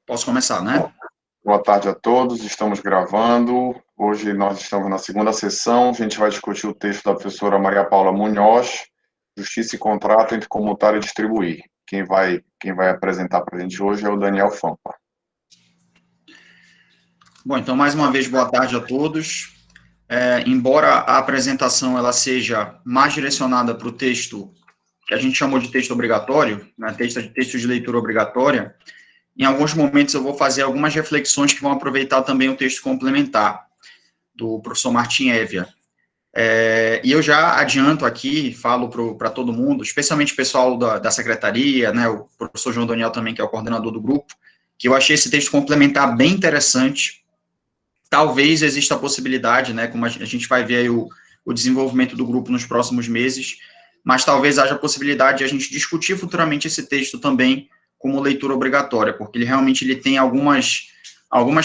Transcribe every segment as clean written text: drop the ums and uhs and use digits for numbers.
Posso começar, né? Boa tarde a todos, estamos gravando. Hoje nós estamos na segunda sessão. A gente vai discutir o texto da professora Maria Paula Munhoz, Justiça e Contrato entre Comutar e Distribuir. Quem vai apresentar para a gente hoje é o Daniel Fampa. Bom, então, mais uma vez, boa tarde a todos. Embora a apresentação ela seja mais direcionada para o texto que a gente chamou de texto obrigatório, né, texto de leitura obrigatória, em alguns momentos eu vou fazer algumas reflexões que vão aproveitar também o texto complementar do professor Martim Évia. E eu já adianto aqui, falo para todo mundo, especialmente o pessoal da secretaria, né, o professor João Daniel também, que é o coordenador do grupo, que eu achei esse texto complementar bem interessante. Talvez exista a possibilidade, né, como a gente vai ver aí o desenvolvimento do grupo nos próximos meses, mas talvez haja a possibilidade de a gente discutir futuramente esse texto também como leitura obrigatória, porque ele tem algumas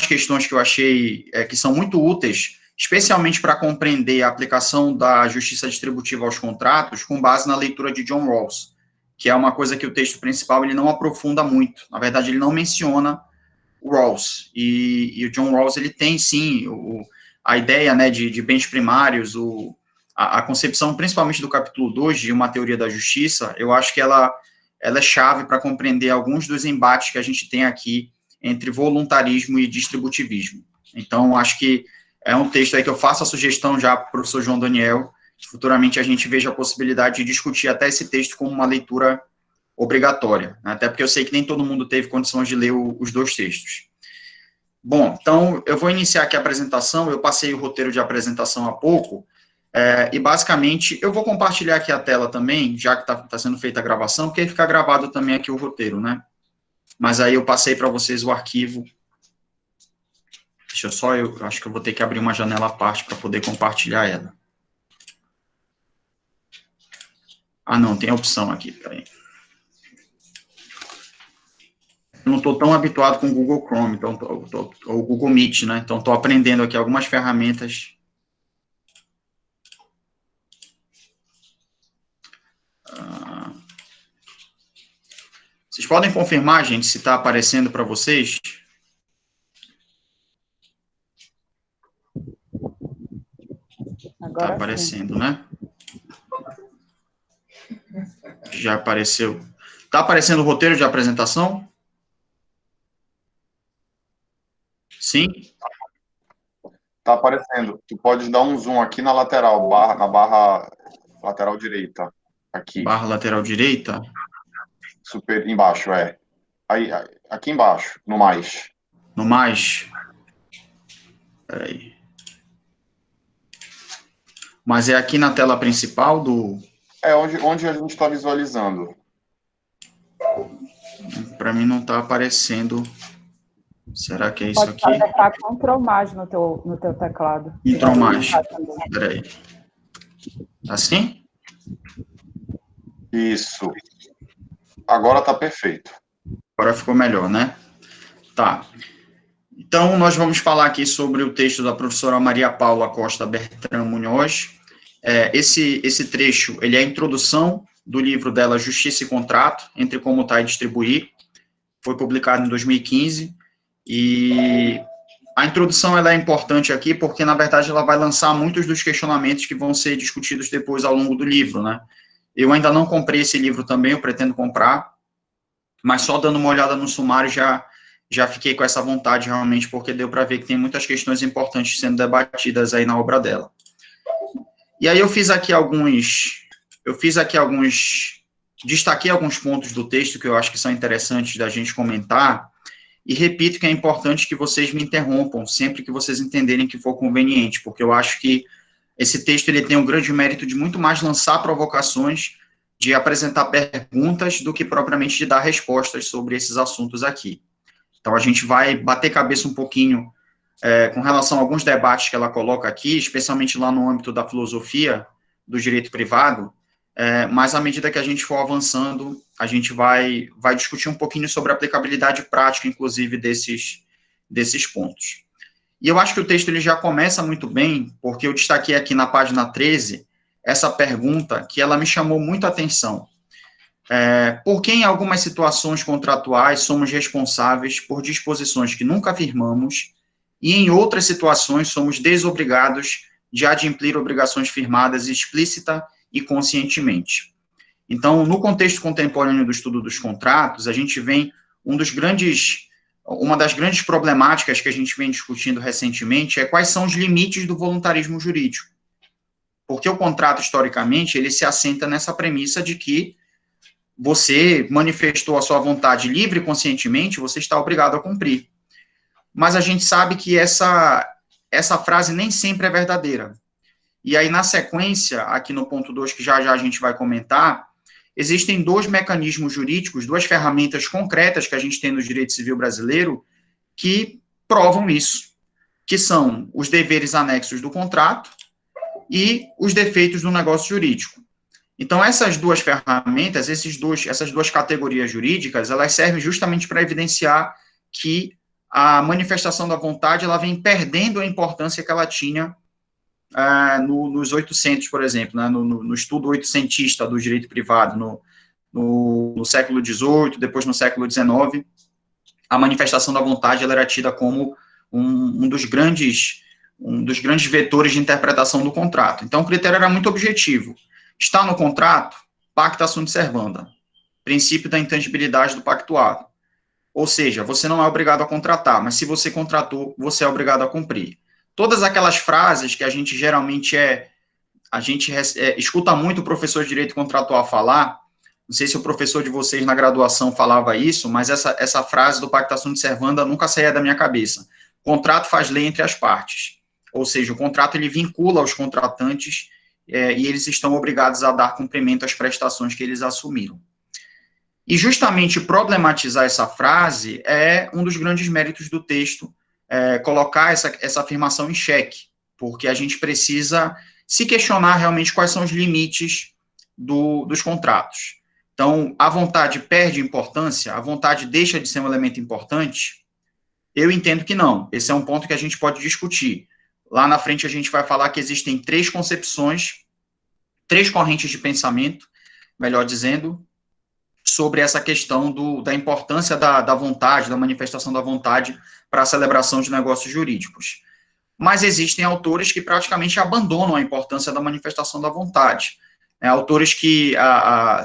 questões que eu achei que são muito úteis, especialmente para compreender a aplicação da justiça distributiva aos contratos com base na leitura de John Rawls, que é uma coisa que o texto principal ele não aprofunda muito, na verdade ele não menciona o Rawls, e o John Rawls, ele tem, sim, a ideia, né, de bens primários, a concepção, principalmente do capítulo 2, de uma teoria da justiça, eu acho que ela é chave para compreender alguns dos embates que a gente tem aqui entre voluntarismo e distributivismo. Então, acho que é um texto aí que eu faço a sugestão já para o professor João Daniel, que futuramente a gente veja a possibilidade de discutir até esse texto como uma leitura obrigatória, né? Até porque eu sei que nem todo mundo teve condições de ler os dois textos. Bom, então, eu vou iniciar aqui a apresentação, eu passei o roteiro de apresentação há pouco, e basicamente, eu vou compartilhar aqui a tela também, já que está sendo feita a gravação, porque aí fica gravado também aqui o roteiro, né? Mas aí eu passei para vocês o arquivo. Deixa eu só, eu acho que eu vou ter que abrir uma janela à parte para poder compartilhar ela. Ah, não, tem a opção aqui, peraí. Eu não estou tão habituado com o Google Chrome, então, ou o Google Meet, né? Então, estou aprendendo aqui algumas ferramentas. Vocês podem confirmar, gente, se está aparecendo para vocês? Está aparecendo, né? Já apareceu. Está aparecendo o roteiro de apresentação? Sim? Está aparecendo. Tu pode dar um zoom aqui na lateral, na barra lateral direita. Aqui. Barra lateral direita? Super embaixo, é. Aí, aqui embaixo, no mais. No mais? Peraí. Mas é aqui na tela principal do... É onde a gente está visualizando. Para mim não está aparecendo. Será que é isso aqui? Pode apertar Ctrl+, no teu teclado. Ctrl+. Peraí. Assim? Isso. Agora está perfeito. Agora ficou melhor, né? Tá. Então, nós vamos falar aqui sobre o texto da professora Maria Paula Costa Bertrand Munhoz. Esse trecho, ele é a introdução do livro dela, Justiça e Contrato, entre Comutar e Distribuir. Foi publicado em 2015. E a introdução ela é importante aqui porque, na verdade, ela vai lançar muitos dos questionamentos que vão ser discutidos depois ao longo do livro, né? Eu ainda não comprei esse livro também, eu pretendo comprar, mas só dando uma olhada no sumário já fiquei com essa vontade realmente, porque deu para ver que tem muitas questões importantes sendo debatidas aí na obra dela. E aí destaquei alguns pontos do texto que eu acho que são interessantes da gente comentar, e repito que é importante que vocês me interrompam sempre que vocês entenderem que for conveniente, porque eu acho que esse texto ele tem um grande mérito de muito mais lançar provocações, de apresentar perguntas, do que propriamente de dar respostas sobre esses assuntos aqui. Então, a gente vai bater cabeça um pouquinho com relação a alguns debates que ela coloca aqui, especialmente lá no âmbito da filosofia do direito privado, mas à medida que a gente for avançando, a gente vai discutir um pouquinho sobre a aplicabilidade prática, inclusive, desses pontos. E eu acho que o texto ele já começa muito bem, porque eu destaquei aqui na página 13 essa pergunta que ela me chamou muito a atenção. Porque em algumas situações contratuais somos responsáveis por disposições que nunca firmamos e em outras situações somos desobrigados de adimplir obrigações firmadas explícita e conscientemente. Então, no contexto contemporâneo do estudo dos contratos, a gente vem uma das grandes problemáticas que a gente vem discutindo recentemente é quais são os limites do voluntarismo jurídico. Porque o contrato, historicamente, ele se assenta nessa premissa de que você manifestou a sua vontade livre e conscientemente, você está obrigado a cumprir. Mas a gente sabe que essa frase nem sempre é verdadeira. E aí, na sequência, aqui no ponto 2, que já a gente vai comentar, existem dois mecanismos jurídicos, duas ferramentas concretas que a gente tem no direito civil brasileiro que provam isso, que são os deveres anexos do contrato e os defeitos do negócio jurídico. Então, essas duas ferramentas, essas duas categorias jurídicas, elas servem justamente para evidenciar que a manifestação da vontade, ela vem perdendo a importância que ela tinha nos 800, por exemplo, né, no estudo oitocentista do direito privado, no século XVIII, depois no século XIX, a manifestação da vontade ela era tida como um dos grandes vetores de interpretação do contrato. Então, o critério era muito objetivo. Está no contrato, pacta sunt servanda, princípio da intangibilidade do pactuado. Ou seja, você não é obrigado a contratar, mas se você contratou, você é obrigado a cumprir. Todas aquelas frases que a gente geralmente escuta muito o professor de direito contratual falar, não sei se o professor de vocês na graduação falava isso, mas essa frase do pacta sunt servanda nunca saía da minha cabeça. Contrato faz lei entre as partes. Ou seja, o contrato ele vincula os contratantes e eles estão obrigados a dar cumprimento às prestações que eles assumiram. E justamente problematizar essa frase é um dos grandes méritos do texto, colocar essa afirmação em xeque, porque a gente precisa se questionar realmente quais são os limites dos contratos. Então, a vontade perde importância? A vontade deixa de ser um elemento importante? Eu entendo que não. Esse é um ponto que a gente pode discutir. Lá na frente a gente vai falar que existem três concepções, três correntes de pensamento, melhor dizendo, sobre essa questão da importância da vontade, da manifestação da vontade para a celebração de negócios jurídicos. Mas existem autores que praticamente abandonam a importância da manifestação da vontade. Autores que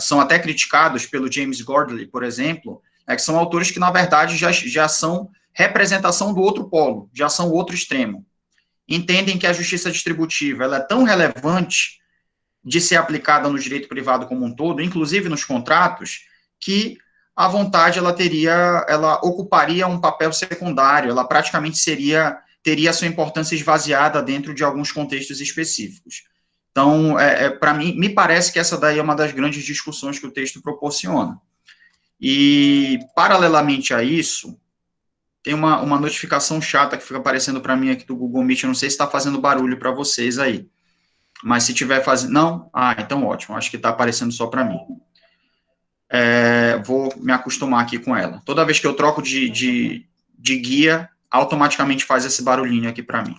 são até criticados pelo James Gordley, por exemplo, que são autores que, na verdade, já são representação do outro polo, já são o outro extremo. Entendem que a justiça distributiva ela é tão relevante de ser aplicada no direito privado como um todo, inclusive nos contratos, que a vontade ela ocuparia um papel secundário, ela praticamente teria sua importância esvaziada dentro de alguns contextos específicos. Então, para mim, me parece que essa daí é uma das grandes discussões que o texto proporciona. E, paralelamente a isso, tem uma notificação chata que fica aparecendo para mim aqui do Google Meet, eu não sei se está fazendo barulho para vocês aí. Mas se tiver fazendo... Não? Então ótimo, acho que está aparecendo só para mim. Vou me acostumar aqui com ela. Toda vez que eu troco de guia, automaticamente faz esse barulhinho aqui para mim.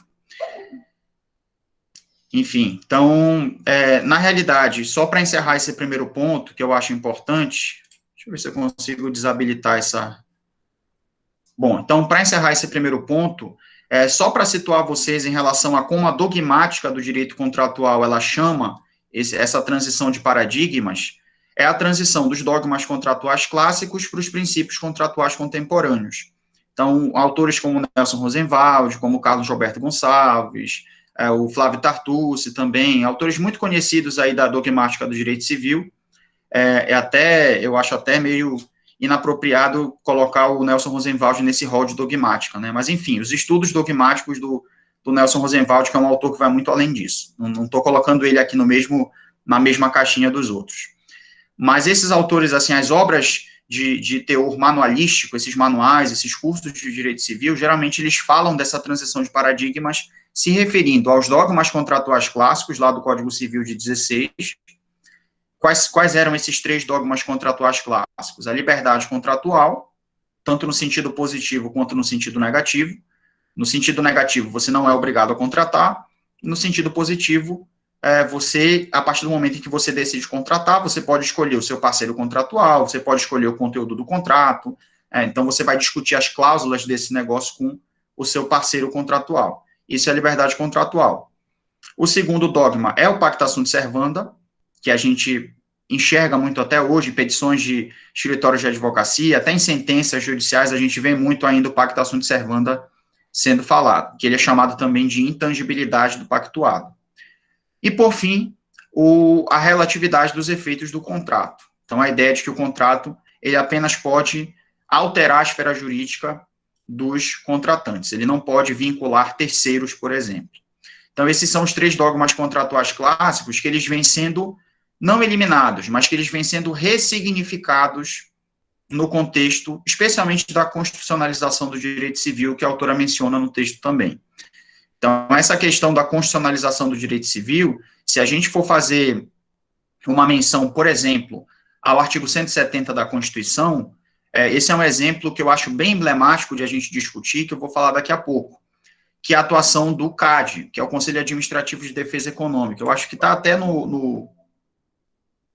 Enfim, então, na realidade, só para encerrar esse primeiro ponto, que eu acho importante, deixa eu ver se eu consigo desabilitar essa... Bom, então, para encerrar esse primeiro ponto, só para situar vocês em relação a como a dogmática do direito contratual, ela chama essa transição de paradigmas, é a transição dos dogmas contratuais clássicos para os princípios contratuais contemporâneos. Então, autores como Nelson Rosenwald, como Carlos Roberto Gonçalves, o Flávio Tartucci também, autores muito conhecidos aí da dogmática do direito civil, eu acho até meio inapropriado colocar o Nelson Rosenwald nesse rol de dogmática, né? Mas, enfim, os estudos dogmáticos do Nelson Rosenwald, que é um autor que vai muito além disso. Não estou colocando ele aqui na mesma caixinha dos outros. Mas esses autores, assim, as obras de teor manualístico, esses manuais, esses cursos de direito civil, geralmente eles falam dessa transição de paradigmas se referindo aos dogmas contratuais clássicos, lá do Código Civil de 16. Quais eram esses três dogmas contratuais clássicos? A liberdade contratual, tanto no sentido positivo quanto no sentido negativo. No sentido negativo, você não é obrigado a contratar. No sentido positivo, você, a partir do momento em que você decide contratar, você pode escolher o seu parceiro contratual, você pode escolher o conteúdo do contrato, então você vai discutir as cláusulas desse negócio com o seu parceiro contratual. Isso é a liberdade contratual. O segundo dogma é o pacta sunt servanda, que a gente enxerga muito até hoje, em petições de escritórios de advocacia, até em sentenças judiciais, a gente vê muito ainda o pacta sunt servanda sendo falado, que ele é chamado também de intangibilidade do pactuado. E, por fim, a relatividade dos efeitos do contrato. Então, a ideia de que o contrato ele apenas pode alterar a esfera jurídica dos contratantes, ele não pode vincular terceiros, por exemplo. Então, esses são os 3 dogmas contratuais clássicos que eles vêm sendo não eliminados, mas que eles vêm sendo ressignificados no contexto, especialmente da constitucionalização do direito civil, que a autora menciona no texto também. Então, essa questão da constitucionalização do direito civil, se a gente for fazer uma menção, por exemplo, ao artigo 170 da Constituição, esse é um exemplo que eu acho bem emblemático de a gente discutir, que eu vou falar daqui a pouco, que é a atuação do CAD, que é o Conselho Administrativo de Defesa Econômica. Eu acho que está até no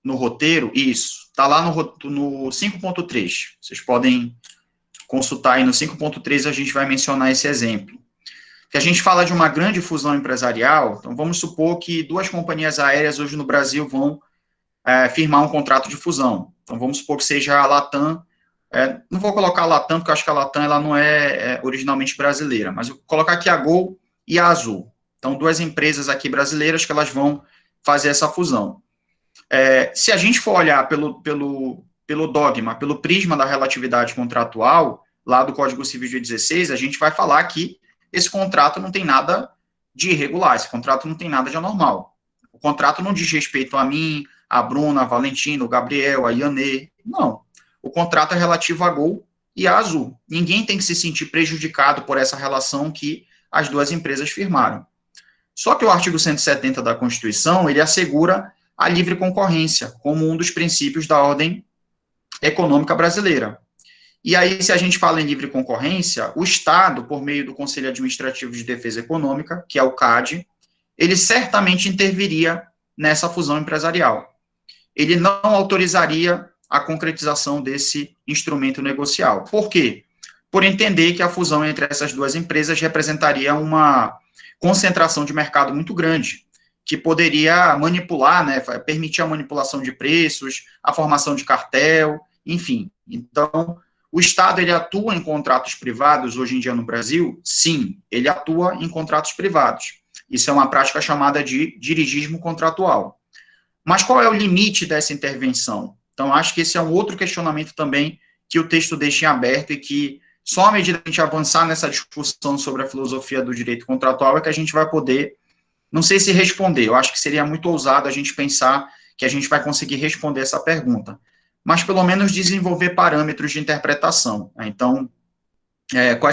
roteiro, isso, está lá no 5.3, vocês podem consultar aí no 5.3, a gente vai mencionar esse exemplo. Que a gente fala de uma grande fusão empresarial, então vamos supor que 2 companhias aéreas hoje no Brasil vão firmar um contrato de fusão. Então vamos supor que seja a Latam, não vou colocar a Latam, porque eu acho que a Latam ela não é originalmente brasileira, mas eu vou colocar aqui a Gol e a Azul. Então 2 empresas aqui brasileiras que elas vão fazer essa fusão. Se a gente for olhar pelo dogma, pelo prisma da relatividade contratual, lá do Código Civil de 16, a gente vai falar que esse contrato não tem nada de irregular, esse contrato não tem nada de anormal. O contrato não diz respeito a mim, a Bruna, a Valentina, o Gabriel, a Yanê, não. O contrato é relativo a Gol e a Azul. Ninguém tem que se sentir prejudicado por essa relação que as 2 empresas firmaram. Só que o artigo 170 da Constituição, ele assegura a livre concorrência como um dos princípios da ordem econômica brasileira. E aí, se a gente fala em livre concorrência, o Estado, por meio do Conselho Administrativo de Defesa Econômica, que é o CAD, ele certamente interviria nessa fusão empresarial. Ele não autorizaria a concretização desse instrumento negocial. Por quê? Por entender que a fusão entre essas 2 empresas representaria uma concentração de mercado muito grande, que poderia manipular, permitir a manipulação de preços, a formação de cartel, enfim. Então, o Estado, ele atua em contratos privados hoje em dia no Brasil? Sim, ele atua em contratos privados. Isso é uma prática chamada de dirigismo contratual. Mas qual é o limite dessa intervenção? Então, acho que esse é um outro questionamento também que o texto deixa em aberto e que só à medida que a gente avançar nessa discussão sobre a filosofia do direito contratual é que a gente vai poder, não sei se responder, eu acho que seria muito ousado a gente pensar que a gente vai conseguir responder essa pergunta, mas pelo menos desenvolver parâmetros de interpretação. Então, qual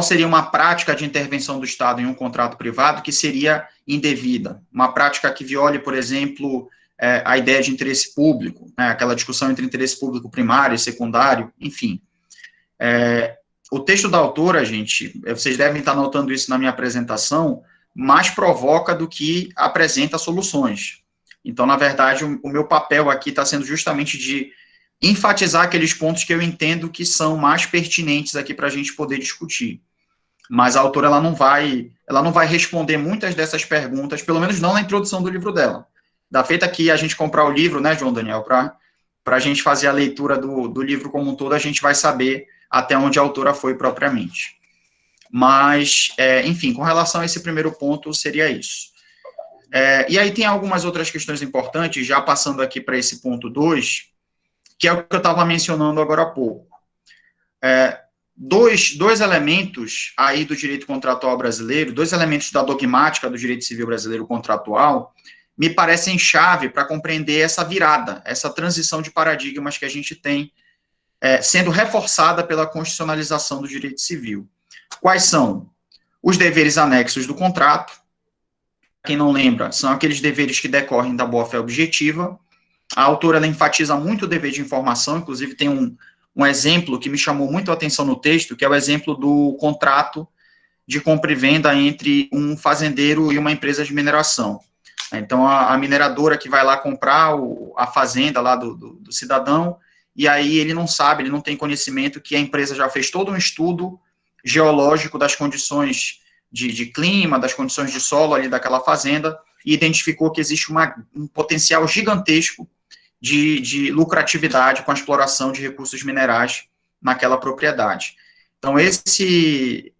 seria uma prática de intervenção do Estado em um contrato privado que seria indevida? Uma prática que viole, por exemplo, a ideia de interesse público, aquela discussão entre interesse público primário e secundário, enfim. O texto da autora, gente, vocês devem estar notando isso na minha apresentação, mais provoca do que apresenta soluções. Então, na verdade, o meu papel aqui está sendo justamente de enfatizar aqueles pontos que eu entendo que são mais pertinentes aqui para a gente poder discutir. Mas a autora ela não vai responder muitas dessas perguntas, pelo menos não na introdução do livro dela. Da feita aqui a gente comprar o livro, né, João Daniel, para a gente fazer a leitura do livro como um todo, a gente vai saber até onde a autora foi propriamente. Mas, enfim, com relação a esse primeiro ponto, seria isso. E aí tem algumas outras questões importantes, já passando aqui para esse ponto 2, que é o que eu estava mencionando agora há pouco. Dois elementos aí do direito contratual brasileiro, 2 elementos da dogmática do direito civil brasileiro contratual, me parecem chave para compreender essa virada, essa transição de paradigmas que a gente tem sendo reforçada pela constitucionalização do direito civil. Quais são? Os deveres anexos do contrato. Quem não lembra, são aqueles deveres que decorrem da boa-fé objetiva. A autora ela enfatiza muito o dever de informação, inclusive tem um exemplo que me chamou muito a atenção no texto, que é o exemplo do contrato de compra e venda entre um fazendeiro e uma empresa de mineração. Então, a mineradora que vai lá comprar a fazenda lá do cidadão, e aí ele não sabe, ele não tem conhecimento que a empresa já fez todo um estudo geológico das condições de clima, das condições de solo ali daquela fazenda, e identificou que existe um potencial gigantesco de lucratividade com a exploração de recursos minerais naquela propriedade. Então, esse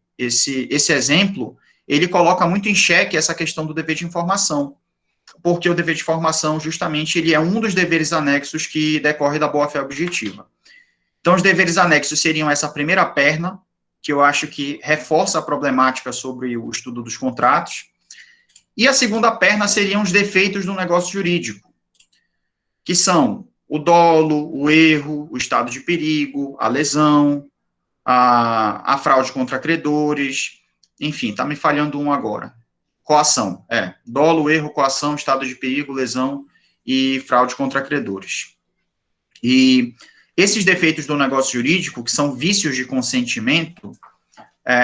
exemplo, ele coloca muito em xeque essa questão do dever de informação, porque o dever de informação, justamente, ele é um dos deveres anexos que decorre da boa-fé objetiva. Então, os deveres anexos seriam essa primeira perna, que eu acho que reforça a problemática sobre o estudo dos contratos, e a segunda perna seriam os defeitos do negócio jurídico, que são o dolo, o erro, o estado de perigo, a lesão, a fraude contra credores, enfim, está me falhando um agora. Coação, dolo, erro, coação, estado de perigo, lesão e fraude contra credores. E esses defeitos do negócio jurídico, que são vícios de consentimento,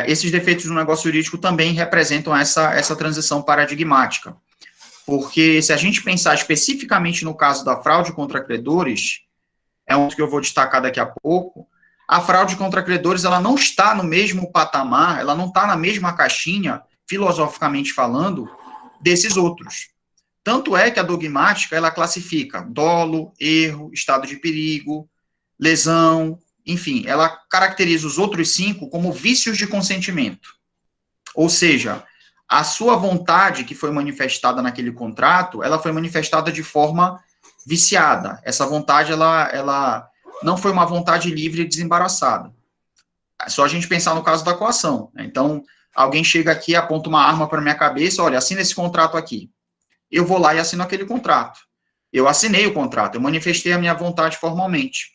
esses defeitos do negócio jurídico também representam essa transição paradigmática. Porque se a gente pensar especificamente no caso da fraude contra credores, é um que eu vou destacar daqui a pouco, a fraude contra credores, ela não está no mesmo patamar, ela não está na mesma caixinha, filosoficamente falando, desses outros. Tanto é que a dogmática, ela classifica dolo, erro, estado de perigo, lesão, enfim, ela caracteriza os outros 5 como vícios de consentimento. Ou seja, a sua vontade que foi manifestada naquele contrato, ela foi manifestada de forma viciada. Essa vontade, ela não foi uma vontade livre e desembaraçada. É só a gente pensar no caso da coação. Então, alguém chega aqui, aponta uma arma para minha cabeça, olha, assina esse contrato aqui. Eu vou lá e assino aquele contrato. Eu assinei o contrato, eu manifestei a minha vontade formalmente.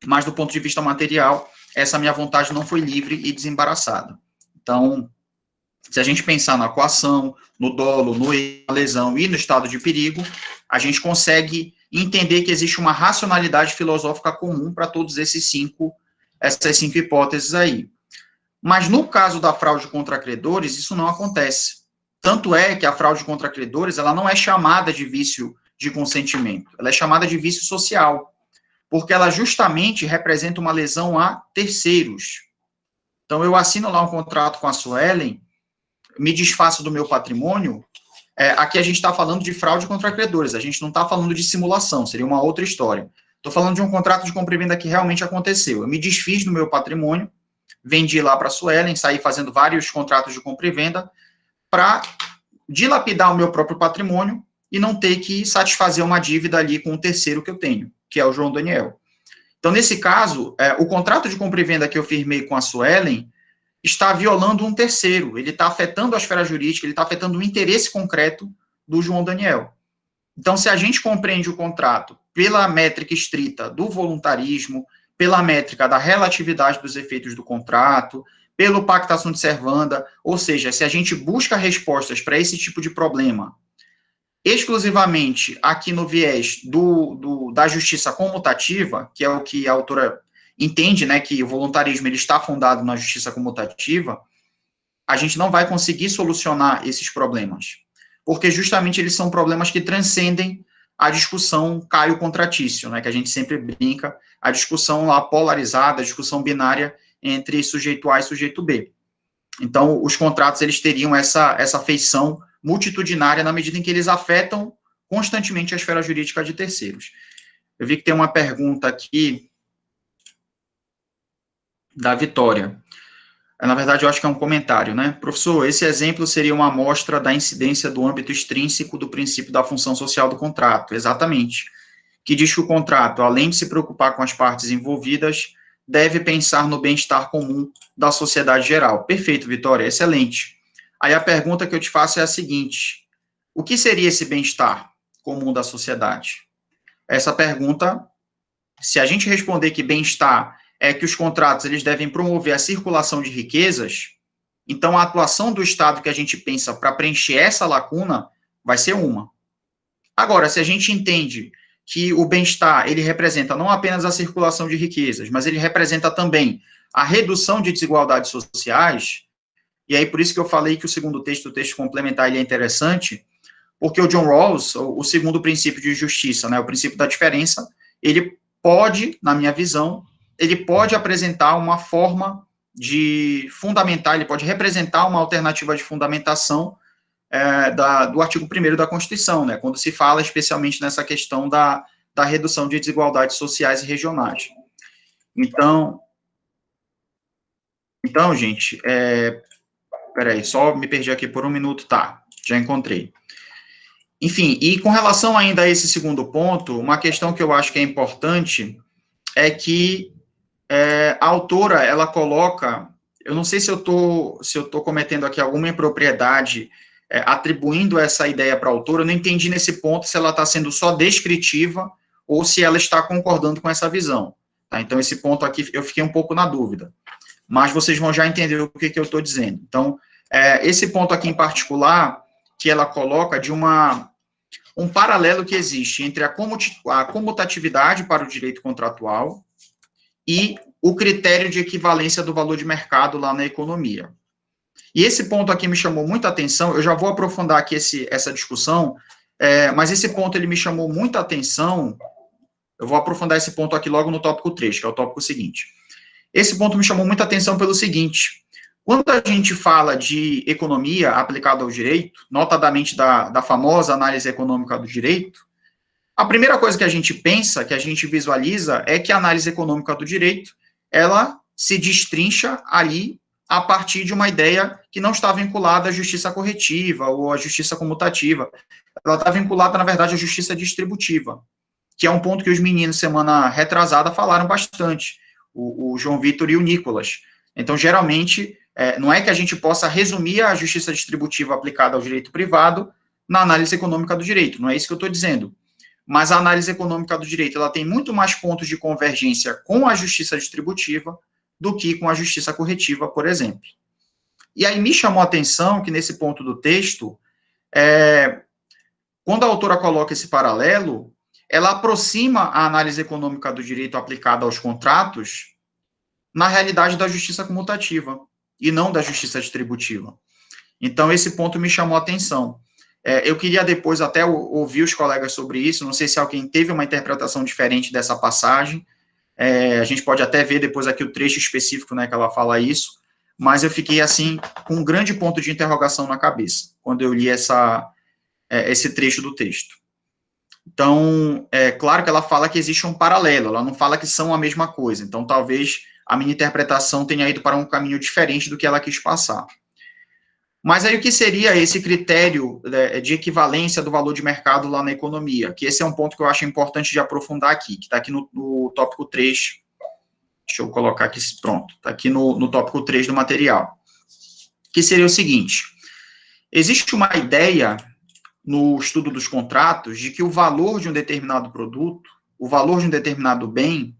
Mas, do ponto de vista material, essa minha vontade não foi livre e desembaraçada. Então, se a gente pensar na coação, no dolo, na lesão e no estado de perigo, a gente consegue entender que existe uma racionalidade filosófica comum para todos essas cinco hipóteses aí. Mas no caso da fraude contra credores, isso não acontece. Tanto é que a fraude contra credores, ela não é chamada de vício de consentimento, ela é chamada de vício social, porque ela justamente representa uma lesão a terceiros. Então, eu assino lá um contrato com a Suelen, me desfaço do meu patrimônio, aqui a gente está falando de fraude contra credores, a gente não está falando de simulação, seria uma outra história. Estou falando de um contrato de compra e venda que realmente aconteceu. Eu me desfiz do meu patrimônio, vendi lá para a Suelen, saí fazendo vários contratos de compra e venda para dilapidar o meu próprio patrimônio e não ter que satisfazer uma dívida ali com o terceiro que eu tenho, que é o João Daniel. Então, nesse caso, o contrato de compra e venda que eu firmei com a Suelen está violando um terceiro, ele está afetando a esfera jurídica, ele está afetando o interesse concreto do João Daniel. Então, se a gente compreende o contrato pela métrica estrita do voluntarismo, pela métrica da relatividade dos efeitos do contrato, pelo pacta sunt servanda, ou seja, se a gente busca respostas para esse tipo de problema exclusivamente aqui no viés da justiça comutativa, que é o que a autora entende, né, que o voluntarismo ele está fundado na justiça comutativa, a gente não vai conseguir solucionar esses problemas, porque justamente eles são problemas que transcendem a discussão Caio-contratício, né, que a gente sempre brinca, a discussão lá polarizada, a discussão binária entre sujeito A e sujeito B. Então, os contratos, eles teriam essa feição multitudinária na medida em que eles afetam constantemente a esfera jurídica de terceiros. Eu vi que tem uma pergunta aqui da Vitória. Na verdade, eu acho que é um comentário, né? Professor, esse exemplo seria uma amostra da incidência do âmbito extrínseco do princípio da função social do contrato. Exatamente. Que diz que o contrato, além de se preocupar com as partes envolvidas, deve pensar no bem-estar comum da sociedade geral. Perfeito, Vitória, excelente. Aí a pergunta que eu te faço é a seguinte: o que seria esse bem-estar comum da sociedade? Essa pergunta, se a gente responder que bem-estar é que os contratos eles devem promover a circulação de riquezas, então a atuação do Estado que a gente pensa para preencher essa lacuna vai ser uma. Agora, se a gente entende que o bem-estar ele representa não apenas a circulação de riquezas, mas ele representa também a redução de desigualdades sociais, e aí por isso que eu falei que o segundo texto, o texto complementar, ele é interessante, porque o John Rawls, o segundo princípio de justiça, né, o princípio da diferença, ele pode, na minha visão, ele pode apresentar uma forma de fundamentar, ele pode representar uma alternativa de fundamentação do artigo 1º da Constituição, né, quando se fala especialmente nessa questão da redução de desigualdades sociais e regionais. Então gente, peraí, só me perdi aqui por um minuto, tá, já encontrei. Enfim, e com relação ainda a esse segundo ponto, uma questão que eu acho que é importante é que a autora, ela coloca, eu não sei se eu tô cometendo aqui alguma impropriedade, atribuindo essa ideia para a autora, eu não entendi nesse ponto se ela está sendo só descritiva ou se ela está concordando com essa visão. Tá? Então, esse ponto aqui, eu fiquei um pouco na dúvida. Mas vocês vão já entender o que eu estou dizendo. Então, esse ponto aqui em particular, que ela coloca de um paralelo que existe entre a comutatividade para o direito contratual e o critério de equivalência do valor de mercado lá na economia. E esse ponto aqui me chamou muita atenção, eu já vou aprofundar aqui essa discussão, mas esse ponto ele me chamou muita atenção, eu vou aprofundar esse ponto aqui logo no tópico 3, que é o tópico seguinte. Esse ponto me chamou muita atenção pelo seguinte: quando a gente fala de economia aplicada ao direito, notadamente da famosa análise econômica do direito, a primeira coisa que a gente pensa, que a gente visualiza, é que a análise econômica do direito, ela se destrincha ali a partir de uma ideia que não está vinculada à justiça corretiva ou à justiça comutativa. Ela está vinculada, na verdade, à justiça distributiva, que é um ponto que os meninos, semana retrasada, falaram bastante, o João Vitor e o Nicolas. Então, geralmente, não é que a gente possa resumir a justiça distributiva aplicada ao direito privado na análise econômica do direito, não é isso que eu estou dizendo. Mas a análise econômica do direito, ela tem muito mais pontos de convergência com a justiça distributiva do que com a justiça corretiva, por exemplo. E aí me chamou a atenção que nesse ponto do texto, quando a autora coloca esse paralelo, ela aproxima a análise econômica do direito aplicada aos contratos na realidade da justiça comutativa e não da justiça distributiva. Então, esse ponto me chamou a atenção. Eu queria depois até ouvir os colegas sobre isso, não sei se alguém teve uma interpretação diferente dessa passagem, a gente pode até ver depois aqui o trecho específico, né, que ela fala isso, mas eu fiquei, assim, com um grande ponto de interrogação na cabeça, quando eu li esse trecho do texto. Então, claro que ela fala que existe um paralelo, ela não fala que são a mesma coisa, então talvez a minha interpretação tenha ido para um caminho diferente do que ela quis passar. Mas aí o que seria esse critério de equivalência do valor de mercado lá na economia? Que esse é um ponto que eu acho importante de aprofundar aqui, que está aqui no tópico 3. Deixa eu colocar aqui, pronto. Está aqui no tópico 3 do material. Que seria o seguinte: existe uma ideia no estudo dos contratos de que o valor de um determinado produto, o valor de um determinado bem,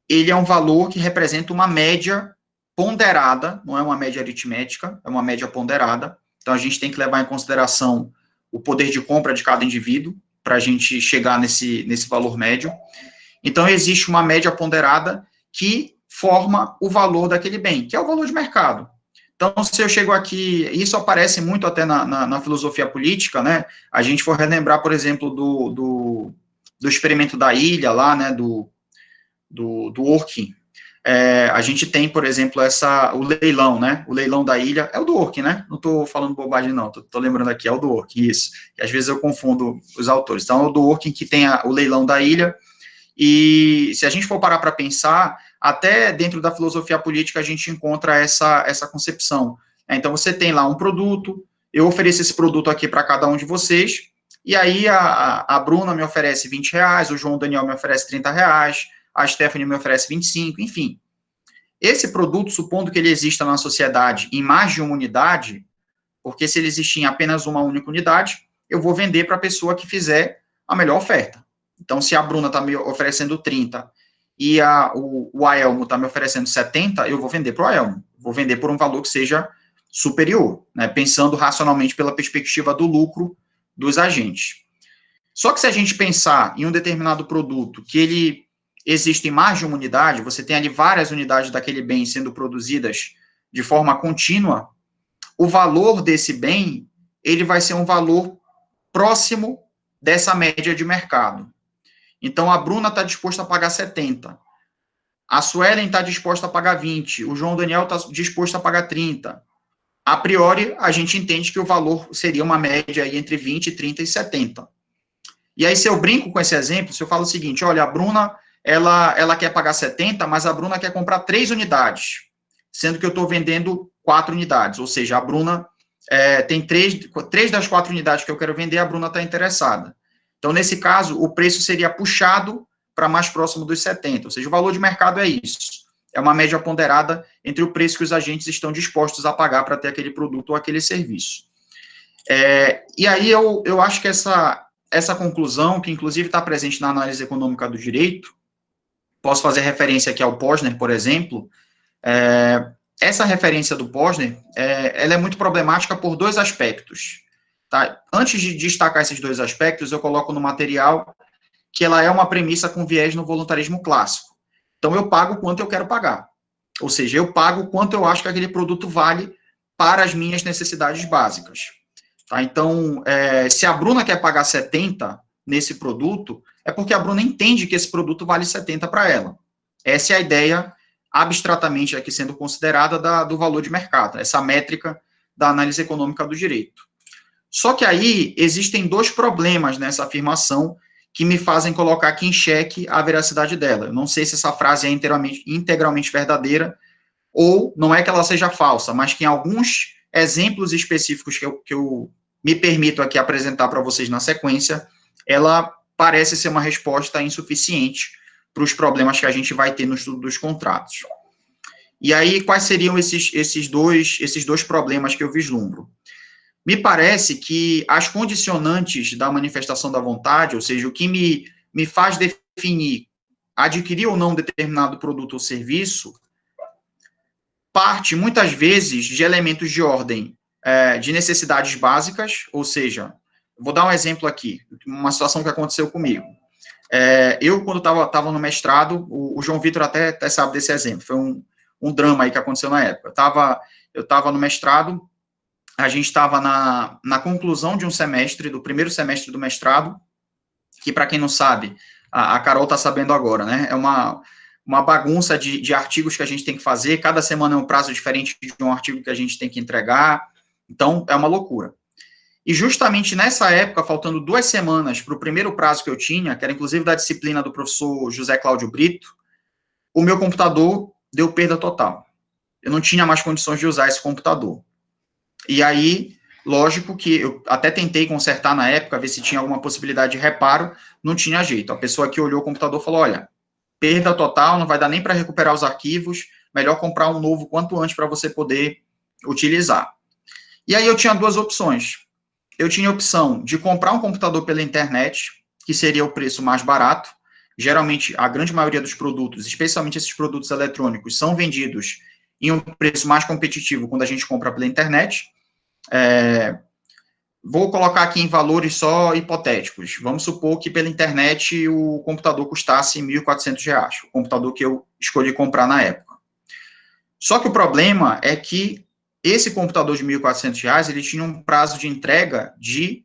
ele é um valor que representa uma média ponderada, não é uma média aritmética, é uma média ponderada. Então, a gente tem que levar em consideração o poder de compra de cada indivíduo para a gente chegar nesse valor médio. Então, existe uma média ponderada que forma o valor daquele bem, que é o valor de mercado. Então, se eu chego aqui, isso aparece muito até na filosofia política, né? A gente for relembrar, por exemplo, do experimento da ilha lá, né, do Dworkin. A gente tem, por exemplo, o leilão, né? O leilão da ilha é o Dworkin, né? Não estou falando bobagem, não. Estou lembrando aqui, é o Dworkin, isso. E às vezes eu confundo os autores. Então, é o Dworkin que tem o leilão da ilha. E se a gente for parar para pensar, até dentro da filosofia política a gente encontra essa concepção. Então, você tem lá um produto, eu ofereço esse produto aqui para cada um de vocês, e aí a Bruna me oferece R$20, o João Daniel me oferece R$30, a Stephanie me oferece 25, enfim. Esse produto, supondo que ele exista na sociedade em mais de uma unidade, porque se ele existir em apenas uma única unidade, eu vou vender para a pessoa que fizer a melhor oferta. Então, se a Bruna está me oferecendo 30 e o Aelmo está me oferecendo 70, eu vou vender para o Aelmo. Vou vender por um valor que seja superior, né, pensando racionalmente pela perspectiva do lucro dos agentes. Só que se a gente pensar em um determinado produto que ele existe em mais de uma unidade, você tem ali várias unidades daquele bem sendo produzidas de forma contínua, o valor desse bem, ele vai ser um valor próximo dessa média de mercado. Então, a Bruna está disposta a pagar 70. A Suelen está disposta a pagar 20. O João Daniel está disposto a pagar 30. A priori, a gente entende que o valor seria uma média aí entre 20, 30 e 70. E aí, se eu brinco com esse exemplo, se eu falo o seguinte, olha, a Bruna, ela quer pagar 70, mas a Bruna quer comprar 3 unidades, sendo que eu estou vendendo 4 unidades, ou seja, a Bruna tem 3 das 4 unidades que eu quero vender, a Bruna está interessada. Então, nesse caso, o preço seria puxado para mais próximo dos 70, ou seja, o valor de mercado é isso. É uma média ponderada entre o preço que os agentes estão dispostos a pagar para ter aquele produto ou aquele serviço. E aí eu acho que essa conclusão, que inclusive está presente na análise econômica do direito, posso fazer referência aqui ao Posner, por exemplo, essa referência do Posner, ela é muito problemática por 2 aspectos. Tá? Antes de destacar esses 2 aspectos, eu coloco no material que ela é uma premissa com viés no voluntarismo clássico. Então, eu pago quanto eu quero pagar. Ou seja, eu pago quanto eu acho que aquele produto vale para as minhas necessidades básicas. Tá? Então, se a Bruna quer pagar 70 nesse produto, é porque a Bruna entende que esse produto vale 70 para ela. Essa é a ideia, abstratamente aqui sendo considerada, do valor de mercado, essa métrica da análise econômica do direito. Só que aí existem 2 problemas nessa afirmação que me fazem colocar aqui em xeque a veracidade dela. Eu não sei se essa frase é integralmente verdadeira, ou não é que ela seja falsa, mas que em alguns exemplos específicos que eu me permito aqui apresentar para vocês na sequência, ela parece ser uma resposta insuficiente para os problemas que a gente vai ter no estudo dos contratos. E aí, quais seriam esses dois problemas que eu vislumbro? Me parece que as condicionantes da manifestação da vontade, ou seja, o que me faz definir adquirir ou não determinado produto ou serviço, parte, muitas vezes, de elementos de ordem de necessidades básicas, ou seja, vou dar um exemplo aqui, uma situação que aconteceu comigo. Eu, quando estava no mestrado, o João Vitor até sabe desse exemplo, foi um drama aí que aconteceu na época. Eu estava no mestrado, a gente estava na conclusão de um semestre, do primeiro semestre do mestrado, que, para quem não sabe, a Carol está sabendo agora, né? É uma bagunça de artigos que a gente tem que fazer, cada semana é um prazo diferente de um artigo que a gente tem que entregar, então é uma loucura. E justamente nessa época, faltando 2 semanas para o primeiro prazo que eu tinha, que era inclusive da disciplina do professor José Cláudio Brito, o meu computador deu perda total. Eu não tinha mais condições de usar esse computador. E aí, lógico que eu até tentei consertar na época, ver se tinha alguma possibilidade de reparo, não tinha jeito. A pessoa que olhou o computador falou, olha, perda total, não vai dar nem para recuperar os arquivos, melhor comprar um novo quanto antes para você poder utilizar. E aí eu tinha 2 opções. Eu tinha a opção de comprar um computador pela internet, que seria o preço mais barato. Geralmente, a grande maioria dos produtos, especialmente esses produtos eletrônicos, são vendidos em um preço mais competitivo quando a gente compra pela internet. Vou colocar aqui em valores só hipotéticos. Vamos supor que pela internet o computador custasse R$ 1.400, o computador que eu escolhi comprar na época. Só que o problema é que esse computador de R$ 1.400, ele tinha um prazo de entrega de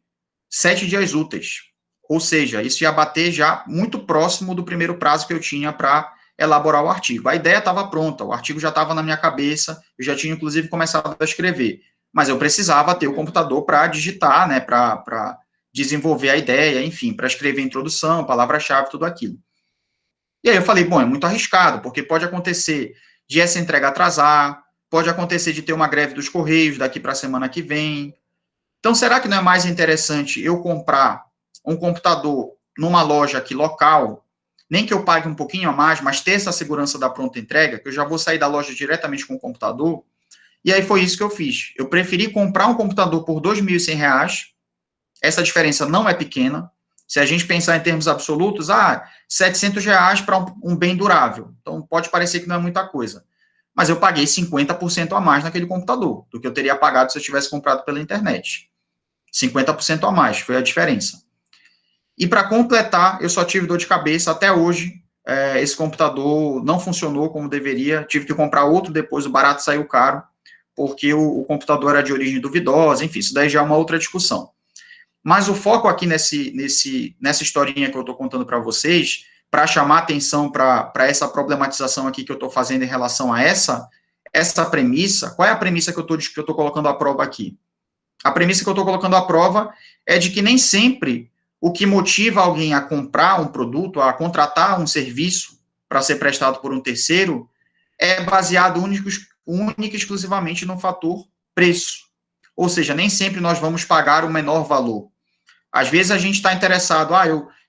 7 dias úteis. Ou seja, isso ia bater já muito próximo do primeiro prazo que eu tinha para elaborar o artigo. A ideia estava pronta, o artigo já estava na minha cabeça, eu já tinha, inclusive, começado a escrever. Mas eu precisava ter o computador para digitar, né, para desenvolver a ideia, enfim, para escrever a introdução, palavra-chave, tudo aquilo. E aí eu falei, bom, é muito arriscado, porque pode acontecer de essa entrega atrasar, pode acontecer de ter uma greve dos Correios daqui para a semana que vem. Então, será que não é mais interessante eu comprar um computador numa loja aqui local, nem que eu pague um pouquinho a mais, mas ter essa segurança da pronta entrega, que eu já vou sair da loja diretamente com o computador? E aí foi isso que eu fiz. Eu preferi comprar um computador por R$ 2.100, essa diferença não é pequena. Se a gente pensar em termos absolutos, R$ 700 para um bem durável. Então, pode parecer que não é muita coisa. Mas eu paguei 50% a mais naquele computador, do que eu teria pagado se eu tivesse comprado pela internet. 50% a mais, foi a diferença. E para completar, eu só tive dor de cabeça até hoje. Esse computador não funcionou como deveria, tive que comprar outro depois, o barato saiu caro, porque o computador era de origem duvidosa, enfim, isso daí já é uma outra discussão. Mas o foco aqui nessa historinha que eu estou contando para vocês, para chamar atenção para essa problematização aqui que eu estou fazendo em relação a essa premissa, qual é a premissa que eu estou colocando à prova aqui? A premissa que eu estou colocando à prova é de que nem sempre o que motiva alguém a comprar um produto, a contratar um serviço para ser prestado por um terceiro, é baseado única e exclusivamente no fator preço. Ou seja, nem sempre nós vamos pagar o menor valor. Às vezes a gente está interessado,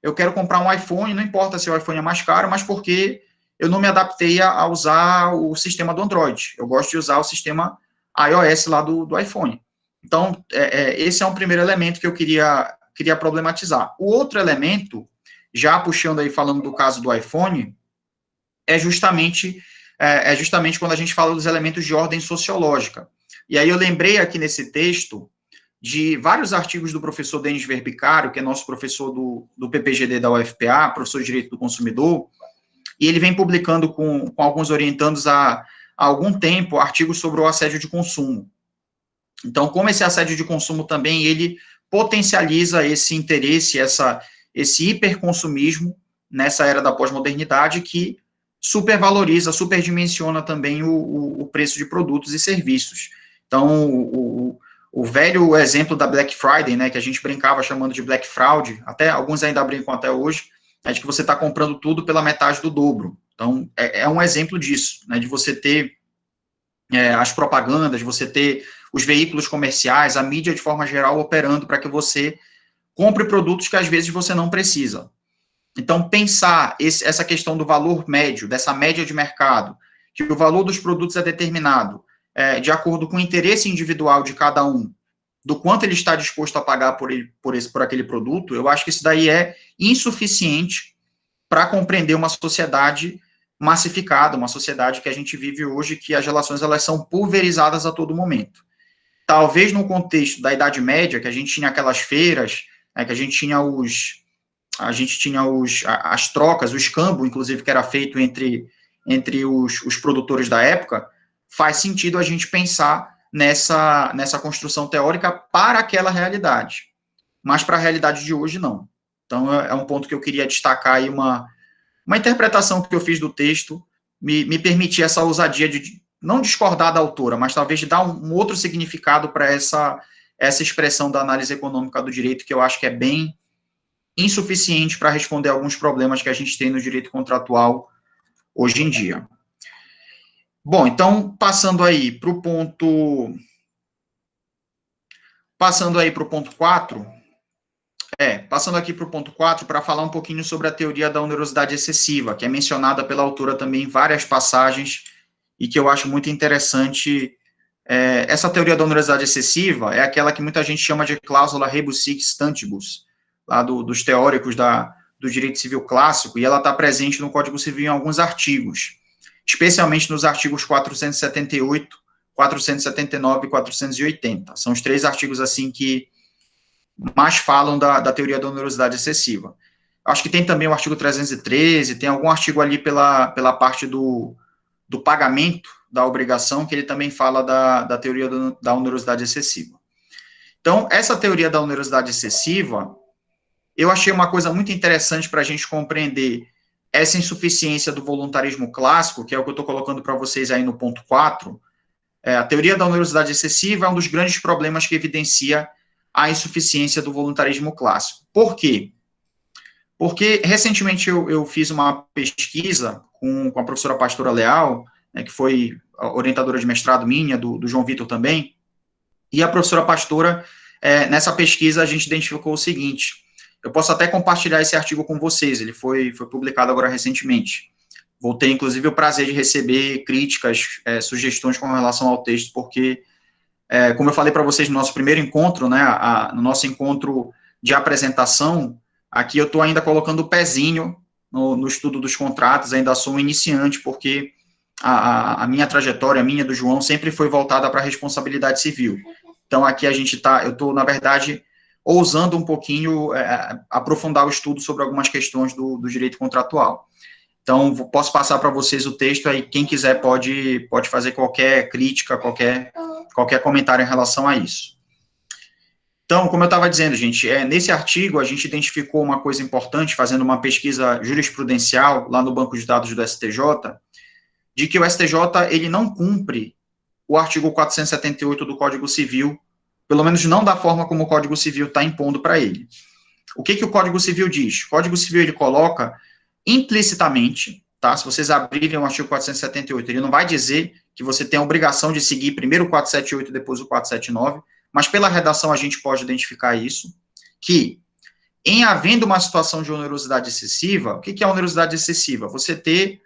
eu quero comprar um iPhone, não importa se o iPhone é mais caro, mas porque eu não me adaptei a usar o sistema do Android. Eu gosto de usar o sistema iOS lá do iPhone. Então, esse é um primeiro elemento que eu queria problematizar. O outro elemento, já puxando aí, falando do caso do iPhone, é justamente quando a gente fala dos elementos de ordem sociológica. E aí eu lembrei aqui nesse texto de vários artigos do professor Denis Verbicário, que é nosso professor do PPGD da UFPA, professor de Direito do Consumidor, e ele vem publicando com alguns orientandos há algum tempo artigos sobre o assédio de consumo. Então, como esse assédio de consumo também, ele potencializa esse interesse, esse hiperconsumismo nessa era da pós-modernidade que supervaloriza, superdimensiona também o preço de produtos e serviços. Então, o velho exemplo da Black Friday, né, que a gente brincava chamando de Black Fraud, até alguns ainda brincam até hoje, é de que você está comprando tudo pela metade do dobro. Então, é um exemplo disso, né, de você ter as propagandas, de você ter os veículos comerciais, a mídia de forma geral operando para que você compre produtos que às vezes você não precisa. Então, pensar essa questão do valor médio, dessa média de mercado, que o valor dos produtos é determinado de acordo com o interesse individual de cada um, do quanto ele está disposto a pagar por aquele produto, eu acho que isso daí é insuficiente para compreender uma sociedade massificada, uma sociedade que a gente vive hoje, que as relações elas são pulverizadas a todo momento. Talvez no contexto da Idade Média, que a gente tinha aquelas feiras, que a gente tinha as trocas, o escambo, inclusive, que era feito entre os produtores da época, faz sentido a gente pensar nessa construção teórica para aquela realidade. Mas para a realidade de hoje, não. Então, é um ponto que eu queria destacar aí, uma interpretação que eu fiz do texto, me permitir essa ousadia de não discordar da autora, mas talvez de dar um outro significado para essa expressão da análise econômica do direito, que eu acho que é bem insuficiente para responder alguns problemas que a gente tem no direito contratual hoje em dia. Bom, então, passando aí para o ponto 4, passando aqui para o ponto 4, para falar um pouquinho sobre a teoria da onerosidade excessiva, que é mencionada pela autora também em várias passagens, e que eu acho muito interessante. Essa teoria da onerosidade excessiva é aquela que muita gente chama de cláusula rebus sic stantibus, lá dos teóricos do direito civil clássico, e ela está presente no Código Civil em alguns artigos, especialmente nos artigos 478, 479 e 480. São os 3 artigos, assim, que mais falam da teoria da onerosidade excessiva. Acho que tem também o artigo 313, tem algum artigo ali pela parte do pagamento da obrigação, que ele também fala da teoria da onerosidade excessiva. Então, essa teoria da onerosidade excessiva, eu achei uma coisa muito interessante para a gente compreender essa insuficiência do voluntarismo clássico, que é o que eu estou colocando para vocês aí no ponto 4, a teoria da onerosidade excessiva é um dos grandes problemas que evidencia a insuficiência do voluntarismo clássico. Por quê? Porque, recentemente, eu fiz uma pesquisa com a professora Pastora Leal, que foi orientadora de mestrado minha, do João Vitor também, e a professora Pastora, nessa pesquisa, a gente identificou o seguinte: eu posso até compartilhar esse artigo com vocês, ele foi publicado agora recentemente. Vou ter, inclusive, o prazer de receber críticas, sugestões com relação ao texto, porque, como eu falei para vocês no nosso primeiro encontro, né, no nosso encontro de apresentação, aqui eu estou ainda colocando o pezinho no estudo dos contratos, ainda sou um iniciante, porque a minha trajetória, a minha do João, sempre foi voltada para a responsabilidade civil. Então, aqui eu estou, na verdade, ousando um pouquinho aprofundar o estudo sobre algumas questões do direito contratual. Então, posso passar para vocês o texto, aí quem quiser pode fazer qualquer crítica, qualquer comentário em relação a isso. Então, como eu estava dizendo, gente, nesse artigo a gente identificou uma coisa importante, fazendo uma pesquisa jurisprudencial lá no banco de dados do STJ, de que o STJ ele não cumpre o artigo 478 do Código Civil, pelo menos não da forma como o Código Civil está impondo para ele. O que o Código Civil diz? O Código Civil ele coloca implicitamente, tá? Se vocês abrirem o artigo 478, ele não vai dizer que você tem a obrigação de seguir primeiro o 478 e depois o 479, mas pela redação a gente pode identificar isso, que em havendo uma situação de onerosidade excessiva, o que é onerosidade excessiva? Você ter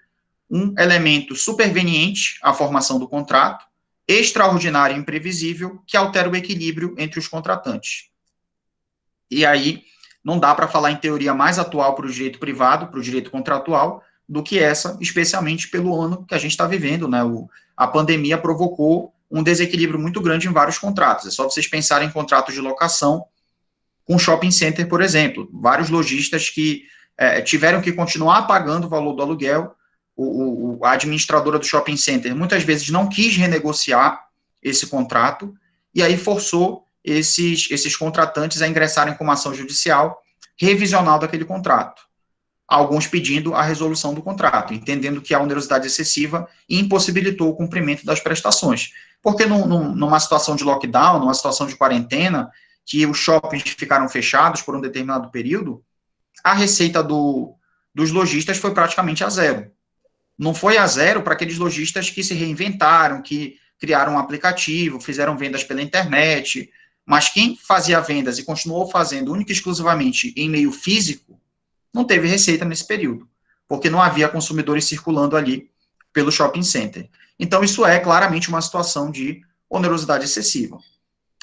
um elemento superveniente à formação do contrato, extraordinário e imprevisível, que altera o equilíbrio entre os contratantes. E aí, não dá para falar em teoria mais atual para o direito privado, para o direito contratual, do que essa, especialmente pelo ano que a gente está vivendo, né? A pandemia provocou um desequilíbrio muito grande em vários contratos. É só vocês pensarem em contratos de locação com shopping center, por exemplo. Vários lojistas que tiveram que continuar pagando o valor do aluguel. A administradora do shopping center muitas vezes não quis renegociar esse contrato e aí forçou esses contratantes a ingressarem com uma ação judicial revisional daquele contrato. Alguns pedindo a resolução do contrato, entendendo que a onerosidade excessiva impossibilitou o cumprimento das prestações. Porque numa situação de lockdown, numa situação de quarentena, que os shoppings ficaram fechados por um determinado período, a receita dos lojistas foi praticamente a zero. Não foi a zero para aqueles lojistas que se reinventaram, que criaram um aplicativo, fizeram vendas pela internet, mas quem fazia vendas e continuou fazendo única e exclusivamente em meio físico, não teve receita nesse período, porque não havia consumidores circulando ali pelo shopping center. Então, isso é claramente uma situação de onerosidade excessiva.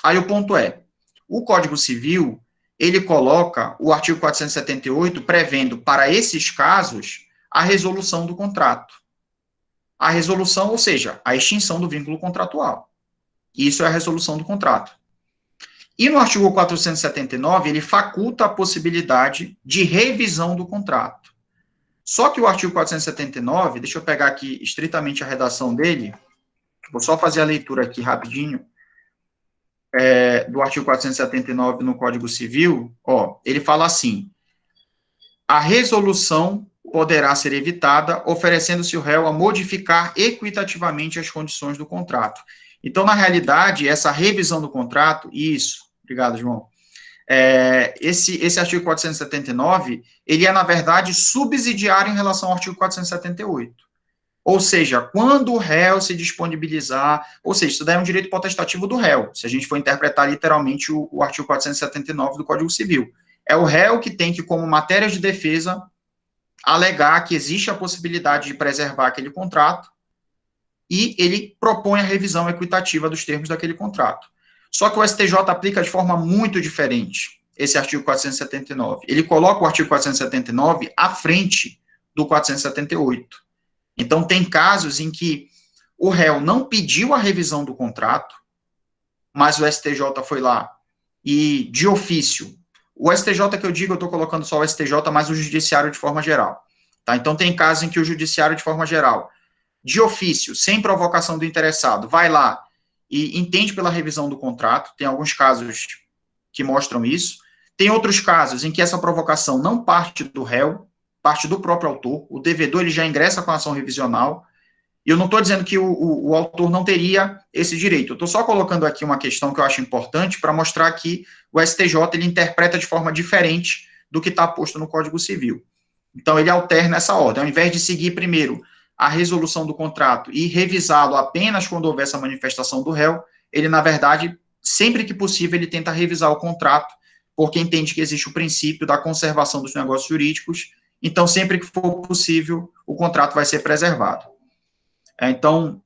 Aí o ponto é, o Código Civil, ele coloca o artigo 478 prevendo para esses casos a resolução do contrato. A resolução, ou seja, a extinção do vínculo contratual. Isso é a resolução do contrato. E no artigo 479, ele faculta a possibilidade de revisão do contrato. Só que o artigo 479, deixa eu pegar aqui estritamente a redação dele, vou só fazer a leitura aqui rapidinho, do artigo 479 no Código Civil, ele fala assim, a resolução poderá ser evitada, oferecendo-se o réu a modificar equitativamente as condições do contrato. Então, na realidade, essa revisão do contrato, obrigado, João, esse artigo 479, ele é, na verdade, subsidiário em relação ao artigo 478. Ou seja, quando o réu se disponibilizar, ou seja, isso daí é um direito potestativo do réu, se a gente for interpretar literalmente o artigo 479 do Código Civil. É o réu que tem que, como matéria de defesa, alegar que existe a possibilidade de preservar aquele contrato e ele propõe a revisão equitativa dos termos daquele contrato. Só que o STJ aplica de forma muito diferente esse artigo 479. Ele coloca o artigo 479 à frente do 478. Então, tem casos em que o réu não pediu a revisão do contrato, mas o STJ foi lá e, de ofício, o STJ que eu digo, eu estou colocando só o STJ, mas o judiciário de forma geral. Tá? Então, tem casos em que o judiciário de forma geral, de ofício, sem provocação do interessado, vai lá e entende pela revisão do contrato, tem alguns casos que mostram isso, tem outros casos em que essa provocação não parte do réu, parte do próprio autor, o devedor ele já ingressa com a ação revisional, e eu não estou dizendo que o autor não teria esse direito, eu estou só colocando aqui uma questão que eu acho importante para mostrar que o STJ ele interpreta de forma diferente do que está posto no Código Civil. Então, ele alterna essa ordem, ao invés de seguir primeiro a resolução do contrato e revisá-lo apenas quando houver essa manifestação do réu, ele, na verdade, sempre que possível, ele tenta revisar o contrato, porque entende que existe o princípio da conservação dos negócios jurídicos, então, sempre que for possível, o contrato vai ser preservado. Então,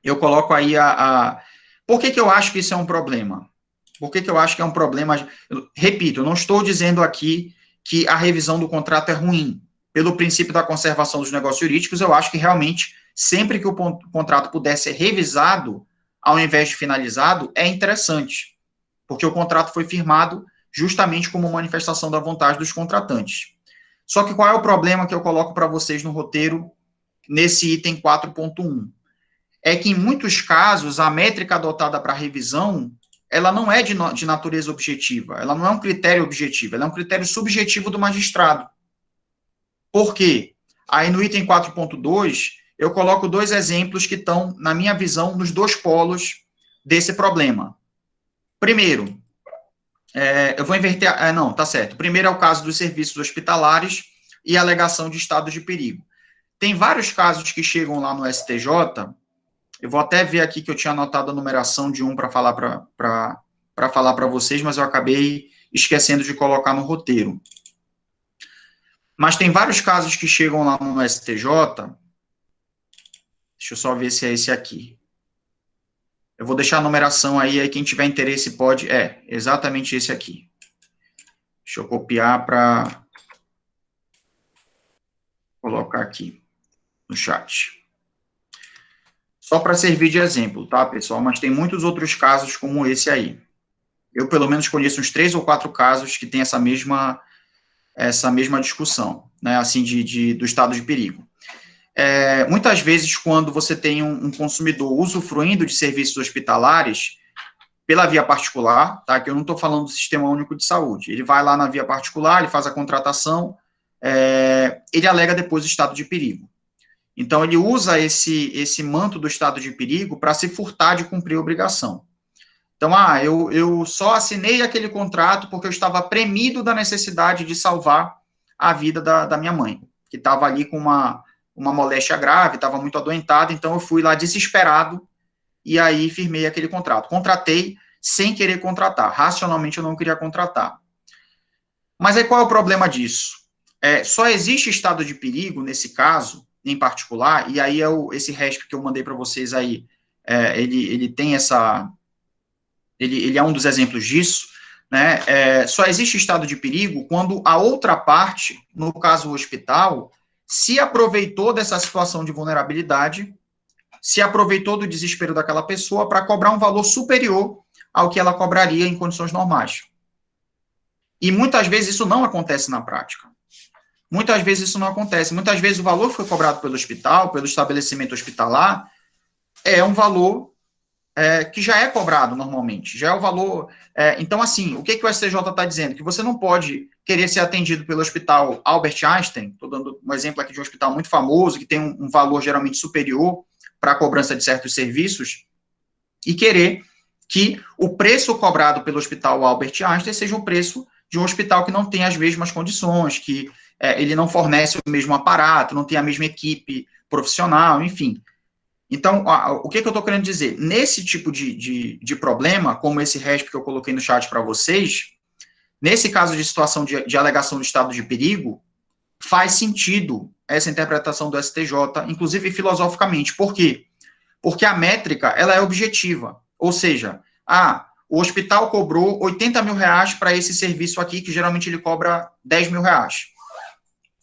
eu coloco aí Por que eu acho que isso é um problema? Por que eu acho que é um problema? Repito, eu não estou dizendo aqui que a revisão do contrato é ruim. Pelo princípio da conservação dos negócios jurídicos, eu acho que realmente, sempre que o contrato puder ser revisado, ao invés de finalizado, é interessante, porque o contrato foi firmado justamente como manifestação da vontade dos contratantes. Só que qual é o problema que eu coloco para vocês no roteiro, nesse item 4.1? É que, em muitos casos, a métrica adotada para revisão, ela não é de natureza objetiva, ela não é um critério objetivo, ela é um critério subjetivo do magistrado. Por quê? Aí no item 4.2, eu coloco 2 exemplos que estão, na minha visão, nos 2 polos desse problema. Primeiro, eu vou inverter, não, tá certo. Primeiro é o caso dos serviços hospitalares e a alegação de estado de perigo. Tem vários casos que chegam lá no STJ, eu vou até ver aqui que eu tinha anotado a numeração de um para falar para vocês, mas eu acabei esquecendo de colocar no roteiro. Mas tem vários casos que chegam lá no STJ, deixa eu só ver se é esse aqui. Eu vou deixar a numeração aí quem tiver interesse pode, exatamente esse aqui. Deixa eu copiar para colocar aqui no chat. Só para servir de exemplo, tá, pessoal? Mas tem muitos outros casos como esse aí. Eu, pelo menos, conheço uns 3 ou 4 casos que tem essa mesma discussão, né, assim, do estado de perigo. Muitas vezes, quando você tem um consumidor usufruindo de serviços hospitalares pela via particular, tá, que eu não estou falando do Sistema Único de Saúde, ele vai lá na via particular, ele faz a contratação, ele alega depois o estado de perigo. Então, ele usa esse manto do estado de perigo para se furtar de cumprir a obrigação. Então, eu só assinei aquele contrato porque eu estava premido da necessidade de salvar a vida da minha mãe, que estava ali com uma moléstia grave, estava muito adoentada, então eu fui lá desesperado e aí firmei aquele contrato. Contratei sem querer contratar, racionalmente eu não queria contratar. Mas aí qual é o problema disso? Só existe estado de perigo, nesse caso, em particular, e aí esse RESP que eu mandei para vocês aí, ele tem essa... Ele é um dos exemplos disso, né? Só existe estado de perigo quando a outra parte, no caso o hospital, se aproveitou dessa situação de vulnerabilidade, se aproveitou do desespero daquela pessoa para cobrar um valor superior ao que ela cobraria em condições normais. E muitas vezes isso não acontece na prática. Muitas vezes isso não acontece. Muitas vezes o valor que foi cobrado pelo hospital, pelo estabelecimento hospitalar, é um valor que já é cobrado normalmente, já é o valor... então, assim, o que o STJ está dizendo? Que você não pode querer ser atendido pelo hospital Albert Einstein, estou dando um exemplo aqui de um hospital muito famoso, que tem um valor geralmente superior para a cobrança de certos serviços, e querer que o preço cobrado pelo hospital Albert Einstein seja um preço de um hospital que não tem as mesmas condições, que ele não fornece o mesmo aparato, não tem a mesma equipe profissional, enfim. Então, o que eu estou querendo dizer? Nesse tipo de problema, como esse RESP que eu coloquei no chat para vocês, nesse caso de situação de alegação de estado de perigo, faz sentido essa interpretação do STJ, inclusive filosoficamente. Por quê? Porque a métrica, ela é objetiva. Ou seja, o hospital cobrou 80 mil reais para esse serviço aqui, que geralmente ele cobra 10 mil reais.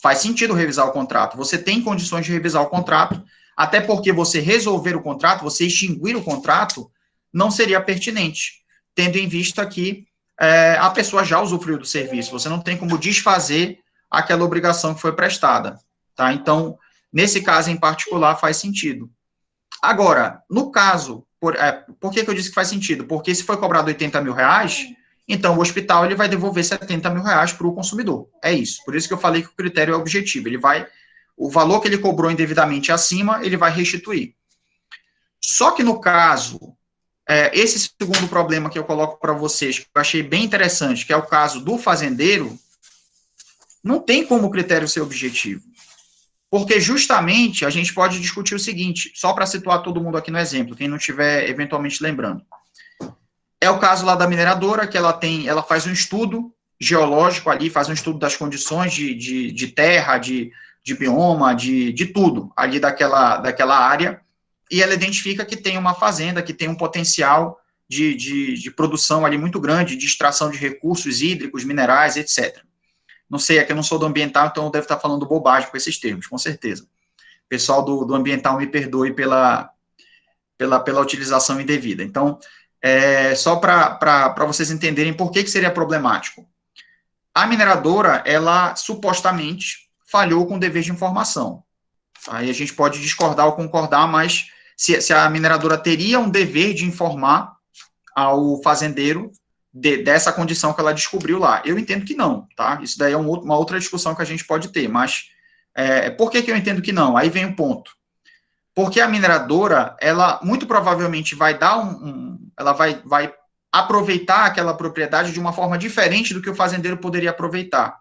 Faz sentido revisar o contrato. Você tem condições de revisar o contrato, até porque você resolver o contrato, você extinguir o contrato, não seria pertinente, tendo em vista que a pessoa já usufruiu do serviço, você não tem como desfazer aquela obrigação que foi prestada, tá? Então, nesse caso em particular, faz sentido. Agora, no caso, por que eu disse que faz sentido? Porque se foi cobrado 80 mil reais, então o hospital ele vai devolver 70 mil reais para o consumidor. É isso. Por isso que eu falei que o critério é objetivo. O valor que ele cobrou indevidamente acima, ele vai restituir. Só que no caso, esse segundo problema que eu coloco para vocês, que eu achei bem interessante, que é o caso do fazendeiro, não tem como o critério ser objetivo. Porque justamente a gente pode discutir o seguinte, só para situar todo mundo aqui no exemplo, quem não estiver eventualmente lembrando. É o caso lá da mineradora, que ela faz um estudo geológico ali, faz um estudo das condições de terra, de bioma, de tudo ali daquela área, e ela identifica que tem uma fazenda, que tem um potencial de produção ali muito grande, de extração de recursos hídricos, minerais, etc. Não sei, é que eu não sou do ambiental, então eu devo estar falando bobagem com esses termos, com certeza. O pessoal do ambiental me perdoe pela utilização indevida. Então, só para vocês entenderem por que seria problemático. A mineradora, ela supostamente falhou com o dever de informação. Aí a gente pode discordar ou concordar, mas se a mineradora teria um dever de informar ao fazendeiro dessa condição que ela descobriu lá. Eu entendo que não, tá? Isso daí é uma outra discussão que a gente pode ter, mas por que eu entendo que não? Aí vem o ponto. Porque a mineradora, ela muito provavelmente vai dar ela vai aproveitar aquela propriedade de uma forma diferente do que o fazendeiro poderia aproveitar.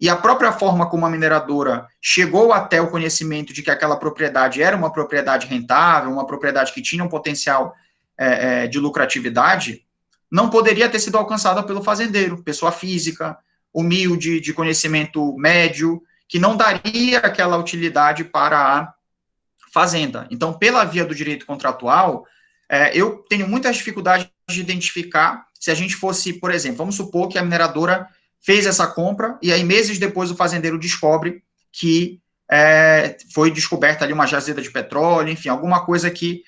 E a própria forma como a mineradora chegou até o conhecimento de que aquela propriedade era uma propriedade rentável, uma propriedade que tinha um potencial de lucratividade, não poderia ter sido alcançada pelo fazendeiro, pessoa física, humilde, de conhecimento médio, que não daria aquela utilidade para a fazenda. Então, pela via do direito contratual, eu tenho muitas dificuldades de identificar se a gente fosse, por exemplo, vamos supor que a mineradora fez essa compra e aí meses depois o fazendeiro descobre que foi descoberta ali uma jazida de petróleo, enfim, alguma coisa que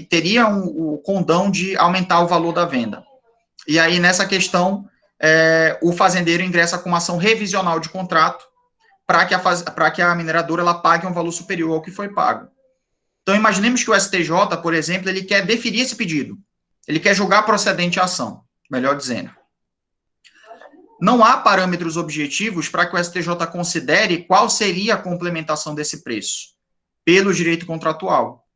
teria o condão de aumentar o valor da venda. E aí, nessa questão, o fazendeiro ingressa com uma ação revisional de contrato para que a mineradora ela pague um valor superior ao que foi pago. Então, imaginemos que o STJ, por exemplo, ele quer deferir esse pedido. Ele quer julgar procedente a ação, melhor dizendo. Não há parâmetros objetivos para que o STJ considere qual seria a complementação desse preço pelo direito contratual.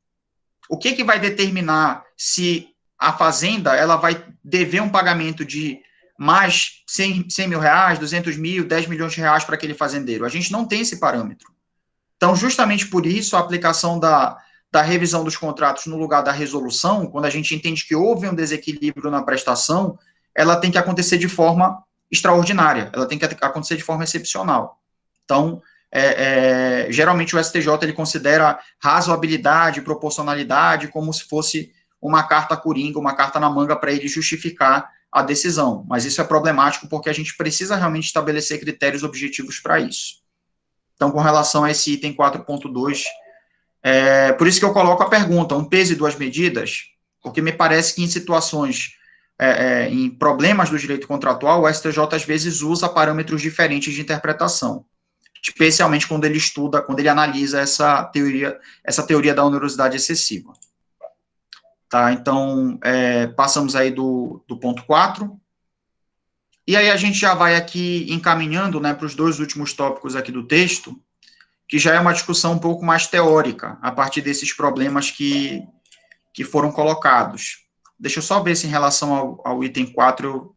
O que vai determinar se a fazenda ela vai dever um pagamento de mais 100 mil reais, 200 mil, 10 milhões de reais para aquele fazendeiro? A gente não tem esse parâmetro. Então, justamente por isso, a aplicação da revisão dos contratos no lugar da resolução, quando a gente entende que houve um desequilíbrio na prestação, ela tem que acontecer de forma extraordinária, ela tem que acontecer de forma excepcional. Então, geralmente o STJ ele considera razoabilidade, proporcionalidade como se fosse uma carta coringa, uma carta na manga para ele justificar a decisão, mas isso é problemático porque a gente precisa realmente estabelecer critérios objetivos para isso. Então, com relação a esse item 4.2, por isso que eu coloco a pergunta, um peso e duas medidas, porque me parece que em situações, em problemas do direito contratual, o STJ às vezes usa parâmetros diferentes de interpretação, especialmente quando ele estuda, quando ele analisa essa teoria da onerosidade excessiva. Tá, então, passamos aí do ponto 4, e aí a gente já vai aqui encaminhando, né, para os dois últimos tópicos aqui do texto, que já é uma discussão um pouco mais teórica, a partir desses problemas que foram colocados. Deixa eu só ver se em relação ao item 4,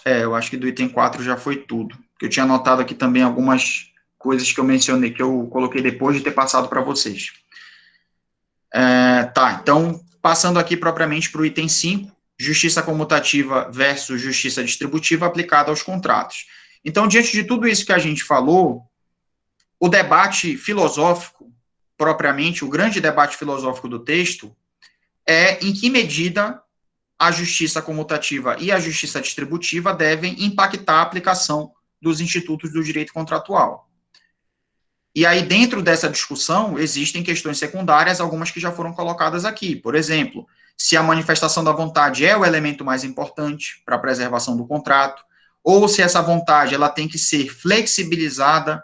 eu acho que do item 4 já foi tudo, eu tinha anotado aqui também algumas coisas que eu mencionei, que eu coloquei depois de ter passado para vocês. Tá, então, passando aqui propriamente para o item 5, justiça comutativa versus justiça distributiva aplicada aos contratos. Então, diante de tudo isso que a gente falou, o debate filosófico, propriamente, o grande debate filosófico do texto, é em que medida a justiça comutativa e a justiça distributiva devem impactar a aplicação dos institutos do direito contratual. E aí, dentro dessa discussão, existem questões secundárias, algumas que já foram colocadas aqui. Por exemplo, se a manifestação da vontade é o elemento mais importante para a preservação do contrato, ou se essa vontade ela tem que ser flexibilizada